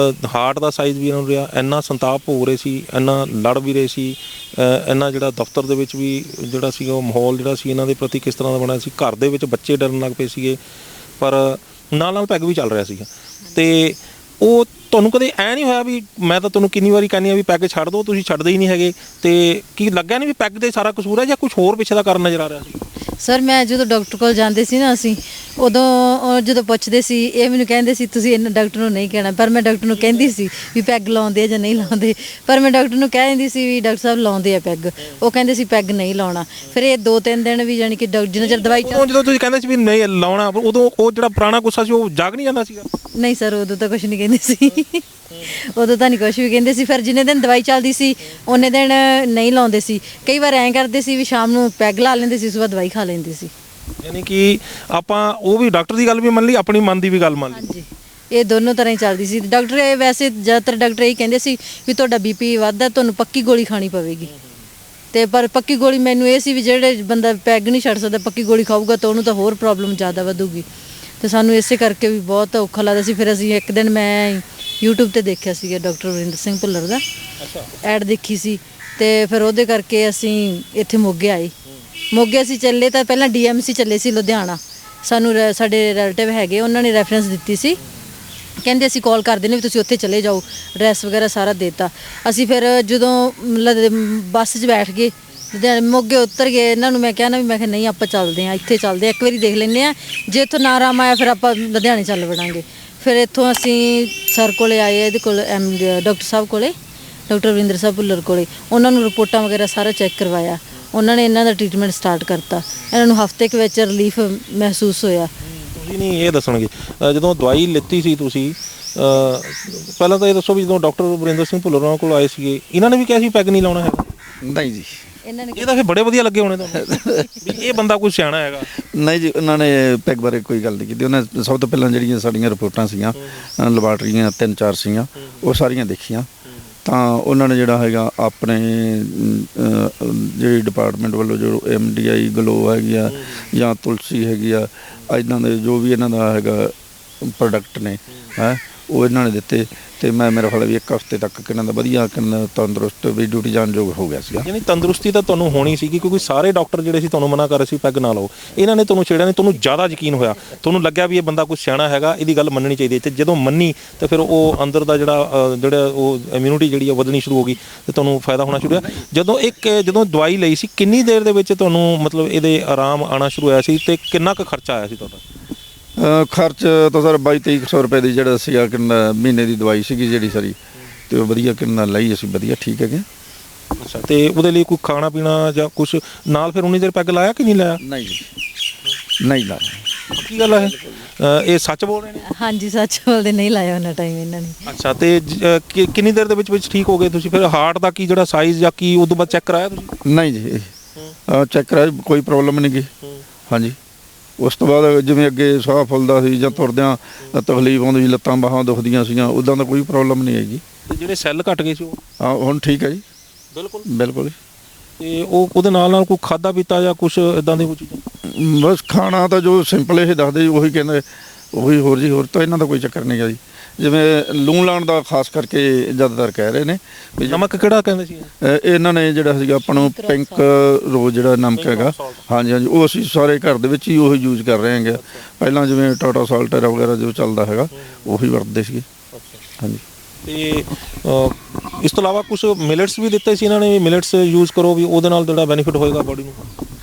[SPEAKER 1] ਹਾਰਟ ਦਾ ਸਾਈਜ਼ ਵੀ ਇਹਨਾਂ ਨੂੰ ਰਿਹਾ, ਇੰਨਾ ਸੰਤਾਪ ਭੋਗ ਰਹੇ ਸੀ, ਇੰਨਾ ਲੜ ਵੀ ਰਹੇ ਸੀ, ਇੰਨਾ ਜਿਹੜਾ ਦਫ਼ਤਰ ਦੇ ਵਿੱਚ ਵੀ ਜਿਹੜਾ ਸੀਗਾ ਉਹ ਮਾਹੌਲ ਜਿਹੜਾ ਸੀ ਇਹਨਾਂ ਦੇ ਪ੍ਰਤੀ ਕਿਸ ਤਰ੍ਹਾਂ ਦਾ ਬਣਿਆ ਸੀ, ਘਰ ਦੇ ਵਿੱਚ ਬੱਚੇ ਡਰਨ ਲੱਗ ਪਏ ਸੀਗੇ, ਪਰ ਨਾਲ ਪੈਗ ਵੀ ਚੱਲ ਰਿਹਾ ਸੀਗਾ। ਤੇ ਉਹ ਤੁਹਾਨੂੰ ਕਦੇ ਐਂ ਨਹੀਂ ਹੋਇਆ ਵੀ ਮੈਂ ਤਾਂ ਤੁਹਾਨੂੰ ਕਿੰਨੀ ਵਾਰੀ ਕਹਿੰਦੀ ਹਾਂ ਵੀ ਪੈਗ ਛੱਡ ਦਿਓ, ਤੁਸੀਂ ਛੱਡਦੇ ਹੀ ਨਹੀਂ ਹੈਗੇ, ਤੇ ਕੀ ਲੱਗਿਆ ਨਹੀਂ ਵੀ ਪੈਗ ਦੇ ਸਾਰਾ ਕਸੂਰ ਹੈ ਜਾਂ ਕੁਝ ਹੋਰ ਪਿੱਛੇ ਦਾ ਕਾਰਨ ਨਜ਼ਰ ਆ ਰਿਹਾ ਸੀ?
[SPEAKER 4] ਸਰ ਮੈਂ ਜਦੋਂ ਡਾਕਟਰ ਕੋਲ ਜਾਂਦੇ ਸੀ ਨਾ ਅਸੀਂ ਉਦੋਂ ਉਹ ਜਦੋਂ ਪੁੱਛਦੇ ਸੀ ਇਹ ਮੈਨੂੰ ਕਹਿੰਦੇ ਸੀ ਤੁਸੀਂ ਇਹਨਾਂ ਡਾਕਟਰ ਨੂੰ ਨਹੀਂ ਕਹਿਣਾ, ਪਰ ਮੈਂ ਡਾਕਟਰ ਨੂੰ ਕਹਿੰਦੀ ਸੀ ਵੀ ਪੈਗ ਲਾਉਂਦੇ ਆ ਜਾਂ ਨਹੀਂ ਲਾਉਂਦੇ, ਪਰ ਮੈਂ ਡਾਕਟਰ ਨੂੰ ਕਹਿ ਦਿੰਦੀ ਸੀ ਵੀ ਡਾਕਟਰ ਸਾਹਿਬ ਲਾਉਂਦੇ ਆ ਪੈਗ, ਉਹ ਕਹਿੰਦੇ ਸੀ ਪੈਗ ਨਹੀਂ ਲਾਉਣਾ। ਫਿਰ ਇਹ 2-3 ਦਿਨ ਵੀ ਜਾਣੀ ਕਿ ਜਿੰਨਾ ਚਿਰ ਦਵਾਈ
[SPEAKER 1] ਉਦੋਂ ਜਦੋਂ ਤੁਸੀਂ ਕਹਿੰਦੇ ਸੀ ਵੀ ਨਹੀਂ ਲਾਉਣਾ, ਉਦੋਂ ਉਹ ਜਿਹੜਾ ਪੁਰਾਣਾ ਗੁੱਸਾ ਸੀ ਉਹ ਜਾਗ ਨਹੀਂ ਜਾਂਦਾ ਸੀਗਾ?
[SPEAKER 4] ਨਹੀਂ ਸਰ ਉਦੋਂ ਤਾਂ ਕੁਝ ਨਹੀਂ ਕਹਿੰਦੇ ਸੀ, ਉਦੋਂ ਤਾਂ ਨਹੀਂ ਕੁਝ ਵੀ ਕਹਿੰਦੇ ਸੀ। ਫਿਰ ਜਿੰਨੇ ਦਿਨ ਦਵਾਈ ਚੱਲਦੀ ਸੀ ਉਹਨੇ ਦਿਨ ਨਹੀਂ ਲਾਉਂਦੇ ਸੀ। ਕਈ ਵਾਰ ਐਂ ਕਰਦੇ ਸੀ ਵੀ ਸ਼ਾਮ ਨੂੰ ਪੈਗ ਲਾ ਲੈਂਦੇ ਸੀ, ਸਵੇਰ ਦਵਾਈ ਖਾ ਲੈਂਦੇ ਸੀ।
[SPEAKER 1] ਯਾਨੀ ਕਿ ਆਪਾਂ ਉਹ ਵੀ ਡਾਕਟਰ ਦੀ ਗੱਲ ਵੀ ਮੰਨ ਲਈ, ਆਪਣੀ ਮਨ ਦੀ ਵੀ ਗੱਲ ਮੰਨ ਲਈ।
[SPEAKER 4] ਹਾਂਜੀ ਇਹ ਦੋਨੋਂ ਤਰ੍ਹਾਂ ਹੀ ਚੱਲਦੀ ਸੀ। ਡਾਕਟਰ ਵੈਸੇ ਜ਼ਿਆਦਾਤਰ ਡਾਕਟਰ ਇਹ ਕਹਿੰਦੇ ਸੀ ਵੀ ਤੁਹਾਡਾ ਬੀਪੀ ਵੱਧਦਾ, ਤੁਹਾਨੂੰ ਪੱਕੀ ਗੋਲੀ ਖਾਣੀ ਪਵੇਗੀ। ਤੇ ਪਰ ਪੱਕੀ ਗੋਲੀ ਮੈਨੂੰ ਇਹ ਸੀ ਵੀ ਜਿਹੜੇ ਬੰਦਾ ਪੈਗ ਨਹੀਂ ਛੱਡ ਸਕਦਾ ਪੱਕੀ ਗੋਲੀ ਖਾਊਗਾ ਤਾਂ ਉਹਨੂੰ ਤਾਂ ਹੋਰ ਪ੍ਰੋਬਲਮ ਜ਼ਿਆਦਾ ਵਧੂਗੀ, ਤੇ ਸਾਨੂੰ ਇਸੇ ਕਰਕੇ ਵੀ ਬਹੁਤ ਔਖਾ ਲੱਗਦਾ ਸੀ। ਫਿਰ ਅਸੀਂ ਇੱਕ ਦਿਨ ਮੈਂ YouTube ਤੇ ਦੇਖਿਆ ਸੀਗਾ ਡਾਕਟਰ ਵਰਿੰਦਰ ਸਿੰਘ ਭੁੱਲਰ ਦਾ ਐਡ ਦੇਖੀ ਸੀ, ਤੇ ਫਿਰ ਉਹਦੇ ਕਰਕੇ ਅਸੀਂ ਇੱਥੇ ਮੋਗੇ ਆਏ। ਮੋਗੇ ਅਸੀਂ ਚੱਲੇ ਤਾਂ ਪਹਿਲਾਂ DMC ਚੱਲੇ ਸੀ ਲੁਧਿਆਣਾ, ਸਾਨੂੰ ਸਾਡੇ ਰਿਲੇਟਿਵ ਹੈਗੇ ਉਹਨਾਂ ਨੇ ਰੈਫਰੈਂਸ ਦਿੱਤੀ ਸੀ, ਕਹਿੰਦੇ ਅਸੀਂ ਕਾਲ ਕਰ ਦਿੰਦੇ ਵੀ ਤੁਸੀਂ ਉੱਥੇ ਚਲੇ ਜਾਓ, ਐਡਰੈਸ ਵਗੈਰਾ ਸਾਰਾ ਦੇਤਾ। ਅਸੀਂ ਫਿਰ ਜਦੋਂ ਬੱਸ 'ਚ ਬੈਠ ਗਏ ਲੁਧਿਆਣੇ ਮੋਗੇ ਉਤਰ ਗਏ, ਇਹਨਾਂ ਨੂੰ ਮੈਂ ਕਿਹਾ ਨਹੀਂ ਆਪਾਂ ਚੱਲਦੇ ਹਾਂ, ਇੱਥੇ ਚੱਲਦੇ ਹਾਂ, ਇੱਕ ਵਾਰੀ ਦੇਖ ਲੈਂਦੇ ਹਾਂ, ਜੇ ਇੱਥੋਂ ਨਾ ਆਰਾਮ ਆਇਆ ਫਿਰ ਆਪਾਂ ਲੁਧਿਆਣੇ ਚੱਲ ਵੜਾਂਗੇ। ਫਿਰ ਇੱਥੋਂ ਅਸੀਂ ਸਰ ਕੋਲੇ ਆਏ, ਇਹਦੇ ਕੋਲ ਡਾਕਟਰ ਸਾਹਿਬ ਕੋਲੇ, ਡਾਕਟਰ ਵਰਿੰਦਰ ਸਾਹਿਬ ਭੁੱਲਰ ਕੋਲੇ, ਉਹਨਾਂ ਨੂੰ ਰਿਪੋਰਟਾਂ ਵਗੈਰਾ ਸਾਰਾ ਚੈੱਕ ਕਰਵਾਇਆ, ਉਹਨਾਂ ਨੇ ਇਹਨਾਂ ਦਾ ਟ੍ਰੀਟਮੈਂਟ ਸਟਾਰਟ ਕਰਤਾ। ਇਹਨਾਂ ਨੂੰ ਹਫ਼ਤੇ ਕੁ ਵਿੱਚ ਰਿਲੀਫ ਮਹਿਸੂਸ ਹੋਇਆ।
[SPEAKER 1] ਤੁਸੀਂ ਨਹੀਂ ਇਹ ਦੱਸਣਗੇ ਜਦੋਂ ਦਵਾਈ ਲਿੱਤੀ ਸੀ ਤੁਸੀਂ, ਪਹਿਲਾਂ ਤਾਂ ਇਹ ਦੱਸੋ ਵੀ ਜਦੋਂ ਡਾਕਟਰ ਵਰਿੰਦਰ ਸਿੰਘ ਭੁੱਲਰ ਉਹਨਾਂ ਕੋਲ ਆਏ ਸੀਗੇ ਇਹਨਾਂ ਨੇ ਵੀ ਕਿਹਾ ਸੀ ਪੈਗ ਨਹੀਂ ਲਾਉਣਾ ਹੈਗਾ?
[SPEAKER 3] ਨਹੀਂ ਜੀ,
[SPEAKER 4] ਇਹਨਾਂ ਨੇ
[SPEAKER 1] ਇਹ ਤਾਂ ਫਿਰ ਬੜੇ ਵਧੀਆ ਲੱਗੇ ਹੋਣੇ ਤੁਹਾਨੂੰ ਵੀ ਇਹ ਬੰਦਾ ਕੋਈ ਸਿਆਣਾ ਹੈਗਾ।
[SPEAKER 3] ਨਹੀਂ ਜੀ, ਉਹਨਾਂ ਨੇ ਪੈਗ ਬਾਰੇ ਕੋਈ ਗੱਲ ਨਹੀਂ ਕੀਤੀ। ਉਹਨਾਂ ਸਭ ਤੋਂ ਪਹਿਲਾਂ ਜਿਹੜੀਆਂ ਸਾਡੀਆਂ ਰਿਪੋਰਟਾਂ ਸੀਗੀਆਂ ਲੈਬਾਰਟਰੀਆਂ 3-4 ਸੀਗੀਆਂ, ਉਹ ਸਾਰੀਆਂ ਦੇਖੀਆਂ, ਤਾਂ ਉਹਨਾਂ ਨੇ ਜਿਹੜਾ ਹੈਗਾ ਆਪਣੇ ਜਿਹੜੀ ਡਿਪਾਰਟਮੈਂਟ ਵੱਲੋਂ ਜੋ MDI ਗਲੋ ਹੈਗੀ ਆ ਜਾਂ ਤੁਲਸੀ ਹੈਗੀ ਆ, ਇੱਦਾਂ ਦੇ ਜੋ ਵੀ ਇਹਨਾਂ ਦਾ ਹੈਗਾ ਪ੍ਰੋਡਕਟ ਨੇ ਹੈ ਉਹ ਇਹਨਾਂ ਨੇ ਦਿੱਤੇ, ਤੇ ਮੈਂ ਮੇਰਾ ਖਿਆਲ ਵੀ 1 ਹਫ਼ਤੇ ਤੱਕ ਕਿੰਨਾ ਦਾ ਵਧੀਆ ਕਿੰਨਾ ਤੰਦਰੁਸਤ ਵੀ ਡਿਊਟੀ ਜਾਣਯੋਗ ਹੋ ਗਿਆ ਸੀਗਾ।
[SPEAKER 1] ਯਾਨੀ ਤੰਦਰੁਸਤੀ ਤਾਂ ਤੁਹਾਨੂੰ ਹੋਣੀ ਸੀਗੀ, ਕਿਉਂਕਿ ਸਾਰੇ ਡਾਕਟਰ ਜਿਹੜੇ ਸੀ ਤੁਹਾਨੂੰ ਮਨਾ ਕਰ ਰਹੇ ਸੀ ਪੈਗ ਨਾ ਲਾਓ, ਇਹਨਾਂ ਨੇ ਤੁਹਾਨੂੰ ਛੇੜਿਆ ਨਹੀਂ, ਤੁਹਾਨੂੰ ਜ਼ਿਆਦਾ ਯਕੀਨ ਹੋਇਆ, ਤੁਹਾਨੂੰ ਲੱਗਿਆ ਵੀ ਇਹ ਬੰਦਾ ਕੁਛ ਸਿਆਣਾ ਹੈਗਾ, ਇਹਦੀ ਗੱਲ ਮੰਨਣੀ ਚਾਹੀਦੀ ਹੈ। ਤੇ ਜਦੋਂ ਮੰਨੀ ਤਾਂ ਫਿਰ ਉਹ ਅੰਦਰ ਦਾ ਜਿਹੜਾ ਉਹ ਇਮਿਊਨਿਟੀ ਜਿਹੜੀ ਆ ਵਧਣੀ ਸ਼ੁਰੂ ਹੋ ਗਈ ਤੇ ਤੁਹਾਨੂੰ ਫਾਇਦਾ ਹੋਣਾ ਸ਼ੁਰੂ ਹੋਇਆ। ਜਦੋਂ ਦਵਾਈ ਲਈ ਸੀ ਕਿੰਨੀ ਦੇਰ ਦੇ ਵਿੱਚ ਤੁਹਾਨੂੰ ਮਤਲਬ ਇਹਦੇ ਆਰਾਮ ਆਉਣਾ ਸ਼ੁਰੂ ਹੋਇਆ ਸੀ, ਤੇ ਕਿੰਨਾ ਕੁ ਖਰਚਾ ਆਇਆ ਸੀ ਤੁਹਾਡਾ?
[SPEAKER 3] ਖਰਚ ਤਾਂ ਸਰ 2200-2300 ਰੁਪਏ ਦੀ ਜਿਹੜਾ ਸੀਗਾ ਕਿੰਨਾ ਮਹੀਨੇ ਦੀ ਦਵਾਈ ਸੀਗੀ ਜਿਹੜੀ ਸਾਰੀ, ਤੇ ਉਹ ਵਧੀਆ ਕਿੰਨਾ ਲਈ ਅਸੀਂ ਵਧੀਆ ਠੀਕ ਹੈਗੇ।
[SPEAKER 1] ਅੱਛਾ, ਤੇ ਉਹਦੇ ਲਈ ਕੋਈ ਖਾਣਾ ਪੀਣਾ ਜਾਂ ਕੁਛ ਨਾਲ ਫਿਰ ਉਨੀ ਦੇਰ ਪੈਗ ਲਾਇਆ ਕਿ ਨਹੀਂ ਲਾਇਆ?
[SPEAKER 3] ਨਹੀਂ ਜੀ, ਨਹੀਂ ਲਾਇਆ।
[SPEAKER 1] ਕੀ ਗੱਲ ਹੈ, ਇਹ ਸੱਚ ਬੋਲ ਰਹੇ ਨੇ?
[SPEAKER 4] ਹਾਂਜੀ ਸੱਚ ਬੋਲਦੇ, ਨਹੀਂ ਲਾਇਆ ਉਹਨਾਂ ਟਾਈਮ ਇਹਨਾਂ ਨੇ।
[SPEAKER 1] ਅੱਛਾ, ਤੇ ਕਿੰਨੀ ਦੇਰ ਦੇ ਵਿੱਚ ਠੀਕ ਹੋ ਗਏ ਤੁਸੀਂ? ਫਿਰ ਹਾਰਟ ਦਾ ਕੀ ਜਿਹੜਾ ਸਾਈਜ਼ ਜਾਂ ਕੀ ਉਦੋਂ ਬਾਅਦ ਚੈੱਕ ਕਰਾਇਆ ਤੁਸੀਂ?
[SPEAKER 3] ਨਹੀਂ ਜੀ, ਚੈੱਕ ਕਰਾਇਆ, ਕੋਈ ਪ੍ਰੋਬਲਮ ਨਹੀਂ ਗਈ। ਹਾਂਜੀ, ਉਸ ਤੋਂ ਬਾਅਦ ਜਿਵੇਂ ਅੱਗੇ ਸਾਹ ਫੁੱਲਦਾ ਸੀ ਜਾਂ ਤੁਰਦਿਆਂ ਤਕਲੀਫ ਆਉਂਦੀ ਸੀ, ਲੱਤਾਂ ਬਾਹਾਂ ਦੁਖਦੀਆਂ ਸੀਗੀਆਂ, ਉੱਦਾਂ ਦਾ ਕੋਈ ਪ੍ਰੋਬਲਮ ਨਹੀਂ ਹੈਗੀ।
[SPEAKER 1] ਤੇ ਜਿਹੜੇ ਸੈੱਲ ਘਟ ਗਏ ਸੀ ਉਹ?
[SPEAKER 3] ਹਾਂ, ਹੁਣ ਠੀਕ ਹੈ ਜੀ,
[SPEAKER 1] ਬਿਲਕੁਲ
[SPEAKER 3] ਬਿਲਕੁਲ।
[SPEAKER 1] ਤੇ ਉਹਦੇ ਨਾਲ ਕੋਈ ਖਾਦਾ ਪੀਤਾ ਜਾਂ ਕੁਛ ਇਦਾਂ ਦੀ ਕੋਈ ਚੀਜ਼ਾਂ?
[SPEAKER 3] ਬਸ ਖਾਣਾ ਤਾਂ ਜੋ ਸਿੰਪਲ ਇਹ ਦੱਸਦੇ ਜੀ ਉਹੀ ਕਹਿੰਦੇ, ਉਹੀ, ਹੋਰ ਜੀ ਹੋਰ ਤਾਂ ਇਹਨਾਂ ਦਾ ਕੋਈ ਚੱਕਰ ਨਹੀਂ ਗਾ ਜੀ। ਜਿਵੇਂ ਲੂਣ ਲਾਉਣ ਦਾ ਖਾਸ ਕਰਕੇ ਜ਼ਿਆਦਾਤਰ ਕਹਿ ਰਹੇ ਨੇ ਵੀ
[SPEAKER 1] ਨਮਕ ਕਿਹੜਾ ਕਹਿੰਦੇ ਸੀ?
[SPEAKER 3] ਇਹਨਾਂ ਨੇ ਜਿਹੜਾ ਸੀਗਾ ਆਪਾਂ ਨੂੰ ਪਿੰਕ ਰੋਜ਼ ਜਿਹੜਾ ਨਮਕ ਹੈਗਾ, ਹਾਂਜੀ ਹਾਂਜੀ, ਉਹ ਅਸੀਂ ਸਾਰੇ ਘਰ ਦੇ ਵਿੱਚ ਹੀ ਉਹੀ ਯੂਜ਼ ਕਰ ਰਹੇ ਹੈਗੇ। ਪਹਿਲਾਂ ਜਿਵੇਂ ਟਾਟਾ ਸਾਲਟ ਵਗੈਰਾ ਜੋ ਚੱਲਦਾ ਹੈਗਾ ਉਹੀ ਵਰਤਦੇ ਸੀਗੇ। ਹਾਂਜੀ,
[SPEAKER 1] ਤੇ ਇਸ ਤੋਂ ਇਲਾਵਾ ਕੁਝ ਮਿਲਟਸ ਵੀ ਦਿੱਤੇ ਸੀ ਇਹਨਾਂ ਨੇ, ਵੀ ਮਿਲਟਸ ਯੂਜ਼ ਕਰੋ ਵੀ ਉਹਦੇ ਨਾਲ ਜਿਹੜਾ ਬੈਨੀਫਿਟ ਹੋਏਗਾ ਬਾਡੀ ਨੂੰ?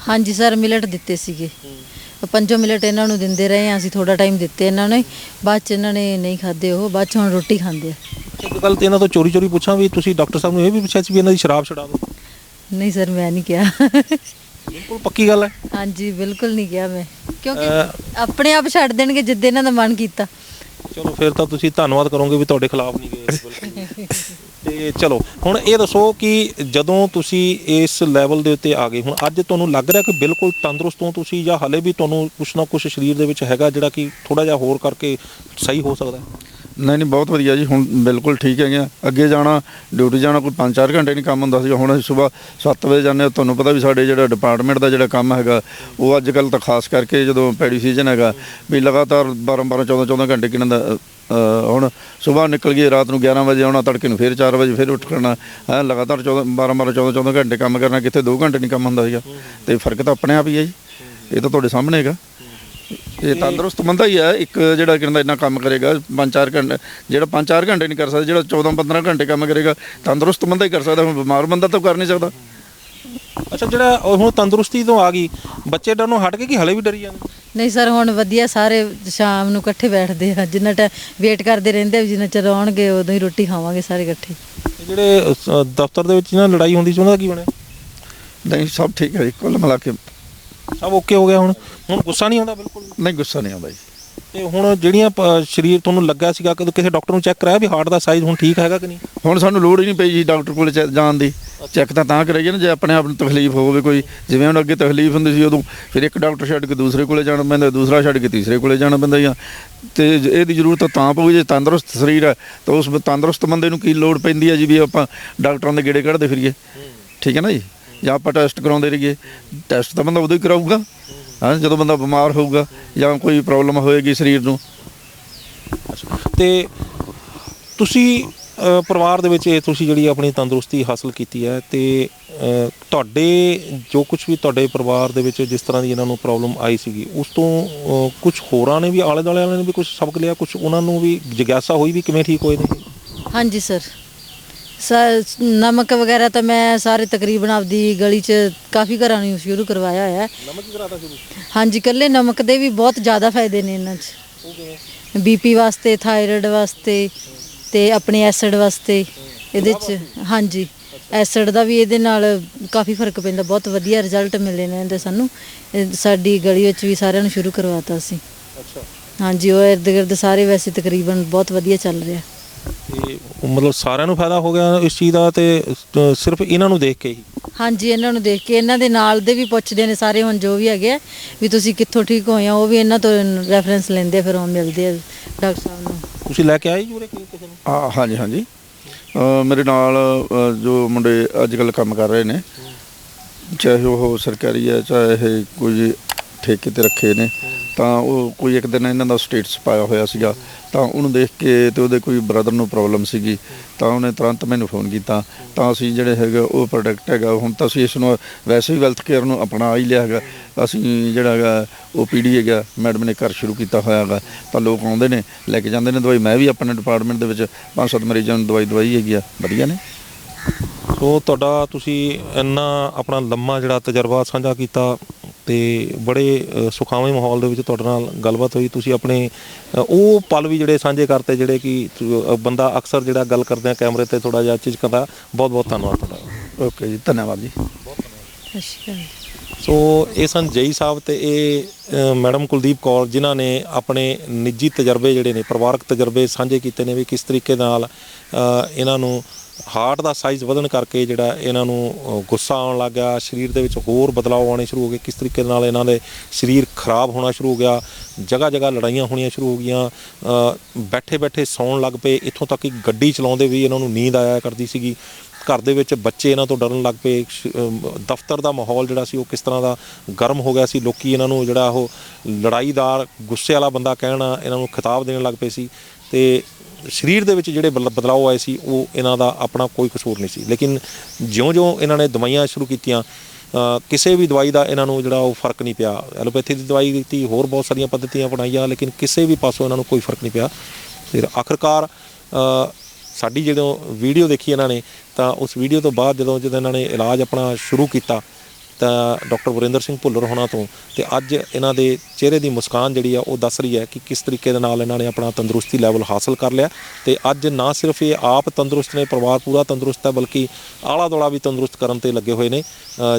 [SPEAKER 4] ਹਾਂਜੀ ਸਰ ਮਿਲਟ ਦਿੱਤੇ ਸੀਗੇ, 5 ਮਿਲਟ ਇਹਨਾਂ ਨੂੰ ਦਿੰਦੇ ਰਹੇ ਹਾਂ ਅਸੀਂ, ਥੋੜਾ ਟਾਈਮ ਦਿੱਤੇ ਇਹਨਾਂ ਨੇ, ਬਾਅਦ ਚ ਇਹਨਾਂ ਨੇ ਨਹੀਂ ਖਾਦੇ, ਉਹ ਬਾਅਦ ਚ ਹੁਣ ਰੋਟੀ ਖਾਂਦੇ ਆ।
[SPEAKER 1] ਇੱਕ ਗੱਲ ਤੇ ਇਹਨਾਂ ਤੋਂ ਚੋਰੀ ਪੁੱਛਾਂ ਵੀ ਤੁਸੀਂ ਡਾਕਟਰ ਸਾਹਿਬ ਨੂੰ ਇਹ ਵੀ ਪੁੱਛਿਆ ਸੀ ਵੀ ਇਹਨਾਂ ਦੀ ਸ਼ਰਾਬ ਛਡਾ ਦਿਓ?
[SPEAKER 4] ਨਹੀਂ ਸਰ ਮੈਂ ਨਹੀਂ ਕਿਹਾ।
[SPEAKER 1] ਬਿਲਕੁਲ ਪੱਕੀ ਗੱਲ ਹੈ?
[SPEAKER 4] ਹਾਂਜੀ ਬਿਲਕੁਲ ਨਹੀਂ ਕਿਹਾ ਮੈਂ, ਕਿਉਂਕਿ ਆਪਣੇ ਆਪ ਛੱਡ ਦੇਣਗੇ ਜਿੱਦੇ ਇਹਨਾਂ ਦਾ ਮਨ ਕੀਤਾ।
[SPEAKER 1] ਚਲੋ ਫਿਰ ਤਾਂ ਤੁਸੀਂ ਧੰਨਵਾਦ ਕਰੋਗੇ ਵੀ ਤੁਹਾਡੇ ਖਿਲਾਫ ਨਹੀਂ ਗਏ। ਬਿਲਕੁਲ। ਤੇ ਚਲੋ ਹੁਣ ਇਹ ਦੱਸੋ ਕਿ ਜਦੋਂ ਤੁਸੀਂ ਇਸ ਲੈਵਲ ਦੇ ਉੱਤੇ ਆ ਗਏ, ਹੁਣ ਅੱਜ ਤੁਹਾਨੂੰ ਲੱਗ ਰਿਹਾ ਕਿ ਬਿਲਕੁਲ ਤੰਦਰੁਸਤ ਹੋ ਤੁਸੀਂ, ਜਾਂ ਹਾਲੇ ਵੀ ਤੁਹਾਨੂੰ ਕੁਛ ਨਾ ਕੁਛ ਸਰੀਰ ਦੇ ਵਿੱਚ ਹੈਗਾ ਜਿਹੜਾ ਕਿ ਥੋੜਾ ਜਿਹਾ ਹੋਰ ਕਰਕੇ ਸਹੀ ਹੋ ਸਕਦਾ?
[SPEAKER 3] ਨਹੀਂ, ਬਹੁਤ ਵਧੀਆ ਜੀ, ਹੁਣ ਬਿਲਕੁਲ ਠੀਕ ਹੈਗੇ ਆ। ਅੱਗੇ ਜਾਣਾ ਡਿਊਟੀ ਜਾਣਾ ਕੋਈ 5-4 ਘੰਟੇ ਨਹੀਂ ਕੰਮ ਹੁੰਦਾ ਸੀ, ਹੁਣ ਅਸੀਂ ਸਵੇਰ 7 ਵਜੇ ਜਾਂਦੇ ਹਾਂ। ਤੁਹਾਨੂੰ ਪਤਾ ਵੀ ਸਾਡੇ ਜਿਹੜਾ ਡਿਪਾਰਟਮੈਂਟ ਦਾ ਜਿਹੜਾ ਕੰਮ ਹੈਗਾ ਉਹ ਅੱਜ ਕੱਲ੍ਹ ਤਾਂ ਖਾਸ ਕਰਕੇ ਜਦੋਂ ਪੈਡੀ ਸੀਜ਼ਨ ਹੈਗਾ ਵੀ ਲਗਾਤਾਰ 12-12 14-14 ਘੰਟੇ ਕਿਨਾਂ ਦਾ ਹੁਣ ਸਵੇਰ ਨਿਕਲ ਗਈ, ਰਾਤ ਨੂੰ 11 ਵਜੇ ਆਉਣਾ, ਤੜਕੇ ਨੂੰ ਫਿਰ 4 ਵਜੇ ਫਿਰ ਉੱਠ ਖੜਨਾ ਹੈ, ਲਗਾਤਾਰ 12-12 14-14 ਘੰਟੇ ਕੰਮ ਕਰਨਾ, ਕਿੱਥੇ 2 ਘੰਟੇ ਨਹੀਂ ਕੰਮ ਹੁੰਦਾ ਸੀਗਾ। ਤੇ ਫਰਕ ਤਾਂ ਆਪਣੇ ਆਪ ਹੀ ਹੈ ਜੀ, ਇਹ ਤਾਂ ਤੁਹਾਡੇ ਸਾਹਮਣੇ ਹੈਗਾ। ਇਹ ਤੰਦਰੁਸਤ ਬੰਦਾ ਹੀ ਹੈ ਇੱਕ ਜਿਹੜਾ ਕਹਿੰਦਾ ਇੰਨਾ ਕੰਮ ਕਰੇਗਾ 5-4 ਘੰਟੇ, ਜਿਹੜਾ 5-4 ਘੰਟੇ ਨਹੀਂ ਕਰ ਸਕਦਾ, ਜਿਹੜਾ 14-15 ਘੰਟੇ ਕੰਮ ਕਰੇਗਾ ਤੰਦਰੁਸਤ ਬੰਦਾ ਹੀ ਕਰ ਸਕਦਾ। ਹੁਣ ਬਿਮਾਰ ਬੰਦਾ ਤਾਂ ਕਰ ਨਹੀਂ ਸਕਦਾ।
[SPEAKER 1] ਅੱਛਾ, ਜਿਹੜਾ ਉਹ ਹੁਣ ਤੰਦਰੁਸਤੀ ਤੋਂ ਆ ਗਈ, ਬੱਚੇ ਡਰਨੋਂ ਹਟ ਗਏ ਕਿ ਹਲੇ ਵੀ ਡਰੀ ਜਾਂਦੇ?
[SPEAKER 4] ਨਹੀਂ ਸਰ, ਹੁਣ ਵਧੀਆ, ਸਾਰੇ ਸ਼ਾਮ ਨੂੰ ਇਕੱਠੇ ਬੈਠਦੇ ਆ, ਜਿੰਨਾ ਟਾਈਮ ਵੇਟ ਕਰਦੇ ਰਹਿੰਦੇ ਆ ਵੀ ਜਿੰਨਾ ਚਿਰ ਆਉਣਗੇ ਉਦੋਂ ਹੀ ਰੋਟੀ ਖਾਵਾਂਗੇ ਸਾਰੇ ਇਕੱਠੇ।
[SPEAKER 1] ਤੇ ਜਿਹੜੇ ਦਫ਼ਤਰ ਦੇ ਵਿੱਚ ਜਿਹਨਾਂ ਨਾਲ ਲੜਾਈ ਹੁੰਦੀ ਸੀ ਉਹਨਾਂ ਦਾ ਕੀ ਬਣਿਆ?
[SPEAKER 3] ਨਹੀਂ, ਸਭ ਠੀਕ ਹੈ ਜੀ, ਕੁੱਲ ਮਿਲਾ ਕੇ
[SPEAKER 1] ਸਭ ਓਕੇ ਹੋ ਗਿਆ? ਹੁਣ ਗੁੱਸਾ ਨਹੀਂ ਆਉਂਦਾ ਬਿਲਕੁਲ?
[SPEAKER 3] ਨਹੀਂ, ਗੁੱਸਾ ਨਹੀਂ ਆਉਂਦਾ ਜੀ।
[SPEAKER 1] ਤੇ ਹੁਣ ਜਿਹੜੀਆਂ ਸਰੀਰ ਤੁਹਾਨੂੰ ਲੱਗਾ ਸੀਗਾ ਕਿ ਕਿਸੇ ਡਾਕਟਰ ਨੂੰ ਚੈੱਕ ਕਰਾਇਆ ਵੀ ਹਾਰਟ ਦਾ ਸਾਈਜ਼ ਹੁਣ ਠੀਕ ਹੈਗਾ ਕਿ ਨਹੀਂ?
[SPEAKER 3] ਹੁਣ ਸਾਨੂੰ ਲੋੜ ਹੀ ਨਹੀਂ ਪਈ ਜੀ ਡਾਕਟਰ ਕੋਲ ਜਾਣ ਦੀ। ਚੈੱਕ ਤਾਂ ਕਰਾਈਏ ਨਾ ਜੇ ਆਪਣੇ ਆਪ ਨੂੰ ਤਕਲੀਫ ਹੋਵੇ ਕੋਈ, ਜਿਵੇਂ ਹੁਣ ਅੱਗੇ ਤਕਲੀਫ ਹੁੰਦੀ ਸੀ ਉਦੋਂ ਫਿਰ ਇੱਕ ਡਾਕਟਰ ਛੱਡ ਕੇ ਦੂਸਰੇ ਕੋਲੇ ਜਾਣਾ ਪੈਂਦਾ, ਦੂਸਰਾ ਛੱਡ ਕੇ ਤੀਸਰੇ ਕੋਲੇ ਜਾਣਾ ਪੈਂਦਾ ਜਾਂ, ਤੇ ਇਹਦੀ ਜ਼ਰੂਰਤ ਤਾਂ ਪਊ ਜੇ ਤੰਦਰੁਸਤ ਸਰੀਰ ਹੈ ਤਾਂ ਉਸ ਤੰਦਰੁਸਤ ਬੰਦੇ ਨੂੰ ਕੀ ਲੋੜ ਪੈਂਦੀ ਹੈ ਜੀ ਵੀ ਆਪਾਂ ਡਾਕਟਰਾਂ ਦੇ ਗੇੜੇ ਕੱਢਦੇ ਫਿਰੀਏ। ਠੀਕ ਹੈ ਨਾ ਜੀ, ਜਾਂ ਆਪਾਂ ਟੈਸਟ ਕਰਾਉਂਦੇ ਰਹੀਏ। ਟੈਸਟ ਤਾਂ ਬੰਦਾ ਉਦੋਂ ਹੀ ਕਰਾਊਗਾ ਹਾਂ ਜਦੋਂ ਬੰਦਾ ਬਿਮਾਰ ਹੋਊਗਾ ਜਾਂ ਕੋਈ ਪ੍ਰੋਬਲਮ ਹੋਏਗੀ ਸਰੀਰ ਨੂੰ।
[SPEAKER 1] ਤੇ ਤੁਸੀਂ ਪਰਿਵਾਰ ਦੇ ਵਿੱਚ ਤੁਸੀਂ ਜਿਹੜੀ ਆਪਣੀ ਤੰਦਰੁਸਤੀ ਹਾਸਲ ਕੀਤੀ ਹੈ, ਤੇ ਤੁਹਾਡੇ ਜੋ ਕੁਝ ਵੀ ਤੁਹਾਡੇ ਪਰਿਵਾਰ ਦੇ ਵਿੱਚ ਜਿਸ ਤਰ੍ਹਾਂ ਦੀ ਇਹਨਾਂ ਨੂੰ ਪ੍ਰੋਬਲਮ ਆਈ ਸੀਗੀ, ਉਸ ਤੋਂ ਕੁਝ ਹੋਰਾਂ ਨੇ ਵੀ, ਆਲੇ ਦੁਆਲੇ ਵਾਲਿਆਂ ਨੇ ਵੀ ਕੁਝ ਸਬਕ ਲਿਆ, ਕੁਝ ਉਹਨਾਂ ਨੂੰ ਵੀ ਜਿਗਿਆਸਾ ਹੋਈ ਵੀ ਕਿਵੇਂ ਠੀਕ ਹੋਏ ਨੇ?
[SPEAKER 4] ਹਾਂਜੀ ਸਰ, ਨਮਕ ਵਗੈਰਾ ਤਾਂ ਮੈਂ ਸਾਰੇ ਤਕਰੀਬਨ ਆਪਦੀ ਗਲੀ 'ਚ ਕਾਫੀ ਘਰਾਂ ਨੂੰ ਸ਼ੁਰੂ ਕਰਵਾਇਆ ਹੋਇਆ।
[SPEAKER 1] ਨਮਕ ਹੀ ਕਰਾਤਾ ਸ਼ੁਰੂ?
[SPEAKER 4] ਹਾਂਜੀ, ਇਕੱਲੇ ਨਮਕ ਦੇ ਵੀ ਬਹੁਤ ਜ਼ਿਆਦਾ ਫਾਇਦੇ ਨੇ ਇਹਨਾਂ 'ਚ।
[SPEAKER 1] ਉਹ ਕਿਵੇਂ?
[SPEAKER 4] ਬੀਪੀ ਵਾਸਤੇ, ਥਾਇਰਾਇਡ ਵਾਸਤੇ ਤੇ ਆਪਣੇ ਐਸਿਡ ਵਾਸਤੇ ਇਹਦੇ 'ਚ। ਹਾਂਜੀ, ਐਸਿਡ ਦਾ ਵੀ ਇਹਦੇ ਨਾਲ ਕਾਫੀ ਫਰਕ ਪੈਂਦਾ, ਬਹੁਤ ਵਧੀਆ ਰਿਜ਼ਲਟ ਮਿਲੇ ਨੇ ਇਹਦੇ ਸਾਨੂੰ। ਸਾਡੀ ਗਲੀ ਵਿੱਚ ਵੀ ਸਾਰਿਆਂ ਨੂੰ ਸ਼ੁਰੂ ਕਰਵਾਤਾ ਸੀ।
[SPEAKER 1] ਅੱਛਾ।
[SPEAKER 4] ਹਾਂਜੀ, ਉਹ ਇਰਦ ਗਿਰਦ ਸਾਰੇ ਵੈਸੇ ਤਕਰੀਬਨ ਬਹੁਤ ਵਧੀਆ ਚੱਲ ਰਿਹਾ।
[SPEAKER 1] ਤੇ ਮਤਲਬ ਸਾਰਿਆਂ ਨੂੰ ਫਾਇਦਾ ਹੋ ਗਿਆ ਇਸ ਚੀਜ਼ ਦਾ, ਤੇ ਸਿਰਫ ਇਹਨਾਂ ਨੂੰ ਦੇਖ ਕੇ ਹੀ? ਹਾਂਜੀ,
[SPEAKER 4] ਇਹਨਾਂ ਨੂੰ ਦੇਖ ਕੇ। ਇਹਨਾਂ ਦੇ ਨਾਲ ਦੇ ਵੀ ਪੁੱਛਦੇ ਨੇ ਸਾਰੇ, ਹੁਣ ਜੋ ਵੀ ਹੈਗੇ ਆ ਵੀ ਤੁਸੀਂ ਕਿੱਥੋਂ ਠੀਕ ਹੋਏ ਆ, ਉਹ ਵੀ ਇਹਨਾਂ ਤੋਂ ਰੈਫਰੈਂਸ ਲੈਂਦੇ, ਫਿਰ ਉਹ ਮਿਲਦੇ ਆ ਡਾਕਟਰ ਸਾਹਿਬ ਨੂੰ।
[SPEAKER 1] ਤੁਸੀਂ ਲੈ ਕੇ ਆਏ ਜੂਰੇ ਕਿਸੇ ਨੂੰ?
[SPEAKER 3] ਹਾਂਜੀ ਹਾਂਜੀ, ਮੇਰੇ ਨਾਲ ਜੋ ਮੁੰਡੇ ਅੱਜ ਕੱਲ੍ਹ ਕੰਮ ਕਰ ਰਹੇ ਨੇ, ਚਾਹੇ ਉਹ ਸਰਕਾਰੀ ਹੈ ਚਾਹੇ ਕੋਈ ਠੇਕੇ 'ਤੇ ਰੱਖੇ ਨੇ, ਤਾਂ ਉਹ ਕੋਈ ਇੱਕ ਦਿਨ ਇਹਨਾਂ ਦਾ ਸਟੇਟਸ ਪਾਇਆ ਹੋਇਆ ਸੀਗਾ, ਤਾਂ ਉਹਨੂੰ ਦੇਖ ਕੇ ਤੇ ਉਹਦੇ ਕੋਈ ਬ੍ਰਦਰ ਨੂੰ ਪ੍ਰੋਬਲਮ ਸੀਗੀ, ਤਾਂ ਉਹਨੇ ਤੁਰੰਤ ਮੈਨੂੰ ਫੋਨ ਕੀਤਾ। ਤਾਂ ਅਸੀਂ ਜਿਹੜੇ ਹੈਗਾ ਉਹ ਪ੍ਰੋਡਕਟ ਹੈਗਾ, ਹੁਣ ਤਾਂ ਅਸੀਂ ਇਸ ਨੂੰ ਵੈਸੇ ਵੀ ਵੈਲਥ ਕੇਅਰ ਨੂੰ ਅਪਣਾ ਹੀ ਲਿਆ ਹੈਗਾ। ਅਸੀਂ ਜਿਹੜਾ ਹੈਗਾ ਉਹ PD ਹੈਗਾ ਮੈਡਮ ਨੇ ਘਰ ਸ਼ੁਰੂ ਕੀਤਾ ਹੋਇਆ ਹੈਗਾ, ਤਾਂ ਲੋਕ ਆਉਂਦੇ ਨੇ ਲੈ ਕੇ ਜਾਂਦੇ ਨੇ ਦਵਾਈ। ਮੈਂ ਵੀ ਆਪਣੇ ਡਿਪਾਰਟਮੈਂਟ ਦੇ ਵਿੱਚ 5-7 ਮਰੀਜ਼ਾਂ ਨੂੰ ਦਵਾਈ ਹੈਗੀ ਆ, ਵਧੀਆ ਨੇ।
[SPEAKER 1] ਸੋ ਤੁਹਾਡਾ ਤੁਸੀਂ ਇੰਨਾ ਆਪਣਾ ਲੰਮਾ ਜਿਹੜਾ ਤਜਰਬਾ ਸਾਂਝਾ ਕੀਤਾ, ਤੇ ਬੜੇ ਸੁਖਾਵੇਂ ਮਾਹੌਲ ਦੇ ਵਿੱਚ ਤੁਹਾਡੇ ਨਾਲ ਗੱਲਬਾਤ ਹੋਈ। ਤੁਸੀਂ ਆਪਣੇ ਉਹ ਪਲ ਵੀ ਜਿਹੜੇ ਸਾਂਝੇ ਕਰਤੇ ਜਿਹੜੇ ਕਿ ਬੰਦਾ ਅਕਸਰ ਜਿਹੜਾ ਗੱਲ ਕਰਦੇ ਆ ਕੈਮਰੇ ਤੇ ਥੋੜ੍ਹਾ ਜਿਹਾ ਝਿਜਕਦਾ। ਬਹੁਤ ਬਹੁਤ ਧੰਨਵਾਦ ਤੁਹਾਡਾ।
[SPEAKER 3] ਓਕੇ ਜੀ, ਧੰਨਵਾਦ ਜੀ।
[SPEAKER 4] ਸਤਿ ਸ਼੍ਰੀ ਅਕਾਲ।
[SPEAKER 1] ਸੋ ਇਹ ਸਨ ਜਈ ਸਾਹਿਬ ਤੇ ਇਹ ਮੈਡਮ ਕੁਲਦੀਪ ਕੌਰ, ਜਿਨ੍ਹਾਂ ਨੇ ਆਪਣੇ ਨਿੱਜੀ ਤਜਰਬੇ ਜਿਹੜੇ ਨੇ, ਪਰਿਵਾਰਕ ਤਜਰਬੇ ਸਾਂਝੇ ਕੀਤੇ ਨੇ ਵੀ ਕਿਸ ਤਰੀਕੇ ਨਾਲ ਇਹਨਾਂ ਨੂੰ ਹਾਰਟ ਦਾ ਸਾਈਜ਼ ਵਧਣ ਕਰਕੇ ਜਿਹੜਾ ਇਹਨਾਂ ਨੂੰ ਗੁੱਸਾ ਆਉਣ ਲੱਗ ਗਿਆ, ਸਰੀਰ ਦੇ ਵਿੱਚ ਹੋਰ ਬਦਲਾਅ ਆਉਣੇ ਸ਼ੁਰੂ ਹੋ ਗਏ, ਕਿਸ ਤਰੀਕੇ ਨਾਲ ਇਹਨਾਂ ਦੇ ਸਰੀਰ ਖਰਾਬ ਹੋਣਾ ਸ਼ੁਰੂ ਹੋ ਗਿਆ, ਜਗ੍ਹਾ ਜਗ੍ਹਾ ਲੜਾਈਆਂ ਹੋਣੀਆਂ ਸ਼ੁਰੂ ਹੋ ਗਈਆਂ, ਬੈਠੇ ਬੈਠੇ ਸੌਣ ਲੱਗ ਪਏ, ਇੱਥੋਂ ਤੱਕ ਕਿ ਗੱਡੀ ਚਲਾਉਂਦੇ ਵੀ ਇਹਨਾਂ ਨੂੰ ਨੀਂਦ ਆਇਆ ਕਰਦੀ ਸੀਗੀ। ਘਰ ਦੇ ਵਿੱਚ ਬੱਚੇ ਇਹਨਾਂ ਤੋਂ ਡਰਨ ਲੱਗ ਪਏ। ਦਫ਼ਤਰ ਦਾ ਮਾਹੌਲ ਜਿਹੜਾ ਸੀ ਉਹ ਕਿਸ ਤਰ੍ਹਾਂ ਦਾ ਗਰਮ ਹੋ ਗਿਆ ਸੀ। ਲੋਕੀ ਇਹਨਾਂ ਨੂੰ ਜਿਹੜਾ ਉਹ ਲੜਾਈਦਾਰ, ਗੁੱਸੇ ਵਾਲਾ ਬੰਦਾ ਕਹਿਣਾ, ਇਹਨਾਂ ਨੂੰ ਖਿਤਾਬ ਦੇਣ ਲੱਗ ਪਏ ਸੀ। ਤੇ ਸਰੀਰ ਦੇ ਵਿੱਚ ਜਿਹੜੇ ਬਦਲਾਅ ਆਏ ਸੀ ਉਹ ਇਹਨਾਂ ਦਾ ਆਪਣਾ ਕੋਈ ਕਸੂਰ ਨਹੀਂ ਸੀ। ਲੇਕਿਨ ਜਿਉਂ-ਜਿਉਂ ਇਹਨਾਂ ਨੇ ਦਵਾਈਆਂ ਸ਼ੁਰੂ ਕੀਤੀਆਂ, ਕਿਸੇ ਵੀ ਦਵਾਈ ਦਾ ਇਹਨਾਂ ਨੂੰ ਜਿਹੜਾ ਉਹ ਫਰਕ ਨਹੀਂ ਪਿਆ। ਐਲੋਪੈਥੀ ਦੀ ਦਵਾਈ ਦਿੱਤੀ, ਹੋਰ ਬਹੁਤ ਸਾਰੀਆਂ ਪੱਧਤੀਆਂ ਅਪਣਾਈਆਂ, ਲੇਕਿਨ ਕਿਸੇ ਵੀ ਪਾਸੋਂ ਇਹਨਾਂ ਨੂੰ ਕੋਈ ਫਰਕ ਨਹੀਂ ਪਿਆ। ਫਿਰ ਆਖਰਕਾਰ ਸਾਡੀ ਜਦੋਂ ਵੀਡੀਓ ਦੇਖੀ ਇਹਨਾਂ ਨੇ, ਤਾਂ ਉਸ ਵੀਡੀਓ ਤੋਂ ਬਾਅਦ ਜਦੋਂ ਇਹਨਾਂ ਨੇ ਇਲਾਜ ਆਪਣਾ ਸ਼ੁਰੂ ਕੀਤਾ, ਤਾਂ ਡਾਕਟਰ ਵਰਿੰਦਰ ਸਿੰਘ ਭੁੱਲਰ ਹੋਣਾ ਤੋਂ, ਤੇ ਅੱਜ ਇਹਨਾਂ ਦੇ ਚਿਹਰੇ ਦੀ ਮੁਸਕਾਨ ਜਿਹੜੀ ਆ ਉਹ ਦੱਸ ਰਹੀ ਹੈ ਕਿ ਕਿਸ ਤਰੀਕੇ ਦੇ ਨਾਲ ਇਹਨਾਂ ਨੇ ਆਪਣਾ ਤੰਦਰੁਸਤੀ ਲੈਵਲ ਹਾਸਲ ਕਰ ਲਿਆ। ਤੇ ਅੱਜ ਨਾ ਸਿਰਫ ਇਹ ਆਪ ਤੰਦਰੁਸਤ ਨੇ, ਪਰਿਵਾਰ ਪੂਰਾ ਤੰਦਰੁਸਤ ਹੈ, ਬਲਕਿ ਆਲਾ ਦੁਆਲਾ ਵੀ ਤੰਦਰੁਸਤ ਕਰਨ ਤੇ ਲੱਗੇ ਹੋਏ ਨੇ।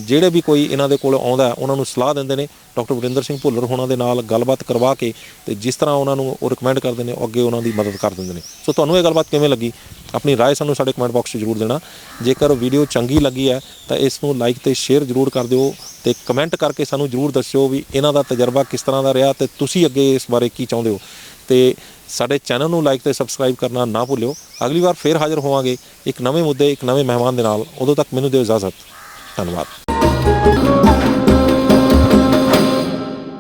[SPEAKER 1] ਜਿਹੜੇ ਵੀ ਕੋਈ ਇਹਨਾਂ ਦੇ ਕੋਲ ਆਉਂਦਾ ਉਹਨਾਂ ਨੂੰ ਸਲਾਹ ਦਿੰਦੇ ਨੇ ਡਾਕਟਰ ਵਰਿੰਦਰ ਸਿੰਘ ਭੁੱਲਰ ਹੋਣਾ ਦੇ ਨਾਲ ਗੱਲਬਾਤ ਕਰਵਾ ਕੇ, ਤੇ ਜਿਸ ਤਰ੍ਹਾਂ ਉਹਨਾਂ ਨੂੰ ਉਹ ਰਿਕਮੈਂਡ ਕਰਦੇ ਨੇ, ਉਹ ਅੱਗੇ ਉਹਨਾਂ ਦੀ ਮਦਦ ਕਰ ਦਿੰਦੇ ਨੇ। ਸੋ ਤੁਹਾਨੂੰ ਇਹ ਗੱਲਬਾਤ ਕਿਵੇਂ ਲੱਗੀ, ਆਪਣੀ ਰਾਏ ਸਾਨੂੰ ਸਾਡੇ ਕਮੈਂਟ ਬਾਕਸ 'ਚ ਜ਼ਰੂਰ ਦੇਣਾ। ਜੇਕਰ ਵੀਡੀਓ ਚੰਗੀ ਲੱਗੀ ਹੈ ਤਾਂ ਇਸ ਨੂੰ ਲਾਈਕ ਤੇ ਸ਼ੇਅਰ ਜ਼ਰੂਰ ਕਰ ਦਿਓ, ਤੇ ਕਮੈਂਟ ਕਰਕੇ ਸਾਨੂੰ ਜ਼ਰੂਰ ਦੱਸਿਓ ਵੀ ਇਹਨਾਂ ਦਾ ਤਜਰਬਾ ਕਿਸ ਤਰ੍ਹਾਂ ਦਾ ਰਿਹਾ, ਤੇ ਤੁਸੀਂ ਅੱਗੇ ਇਸ ਬਾਰੇ ਕੀ ਚਾਹੁੰਦੇ ਹੋ। ਤੇ ਸਾਡੇ ਚੈਨਲ ਨੂੰ ਲਾਈਕ ਤੇ ਸਬਸਕ੍ਰਾਈਬ ਕਰਨਾ ਨਾ ਭੁੱਲਿਓ। ਅਗਲੀ ਵਾਰ ਫੇਰ ਹਾਜ਼ਰ ਹੋਵਾਂਗੇ ਇੱਕ ਨਵੇਂ ਮੁੱਦੇ, ਇੱਕ ਨਵੇਂ ਮਹਿਮਾਨ ਦੇ ਨਾਲ। ਉਦੋਂ ਤੱਕ ਮੈਨੂੰ ਦਿਓ ਇਜਾਜ਼ਤ। ਧੰਨਵਾਦ।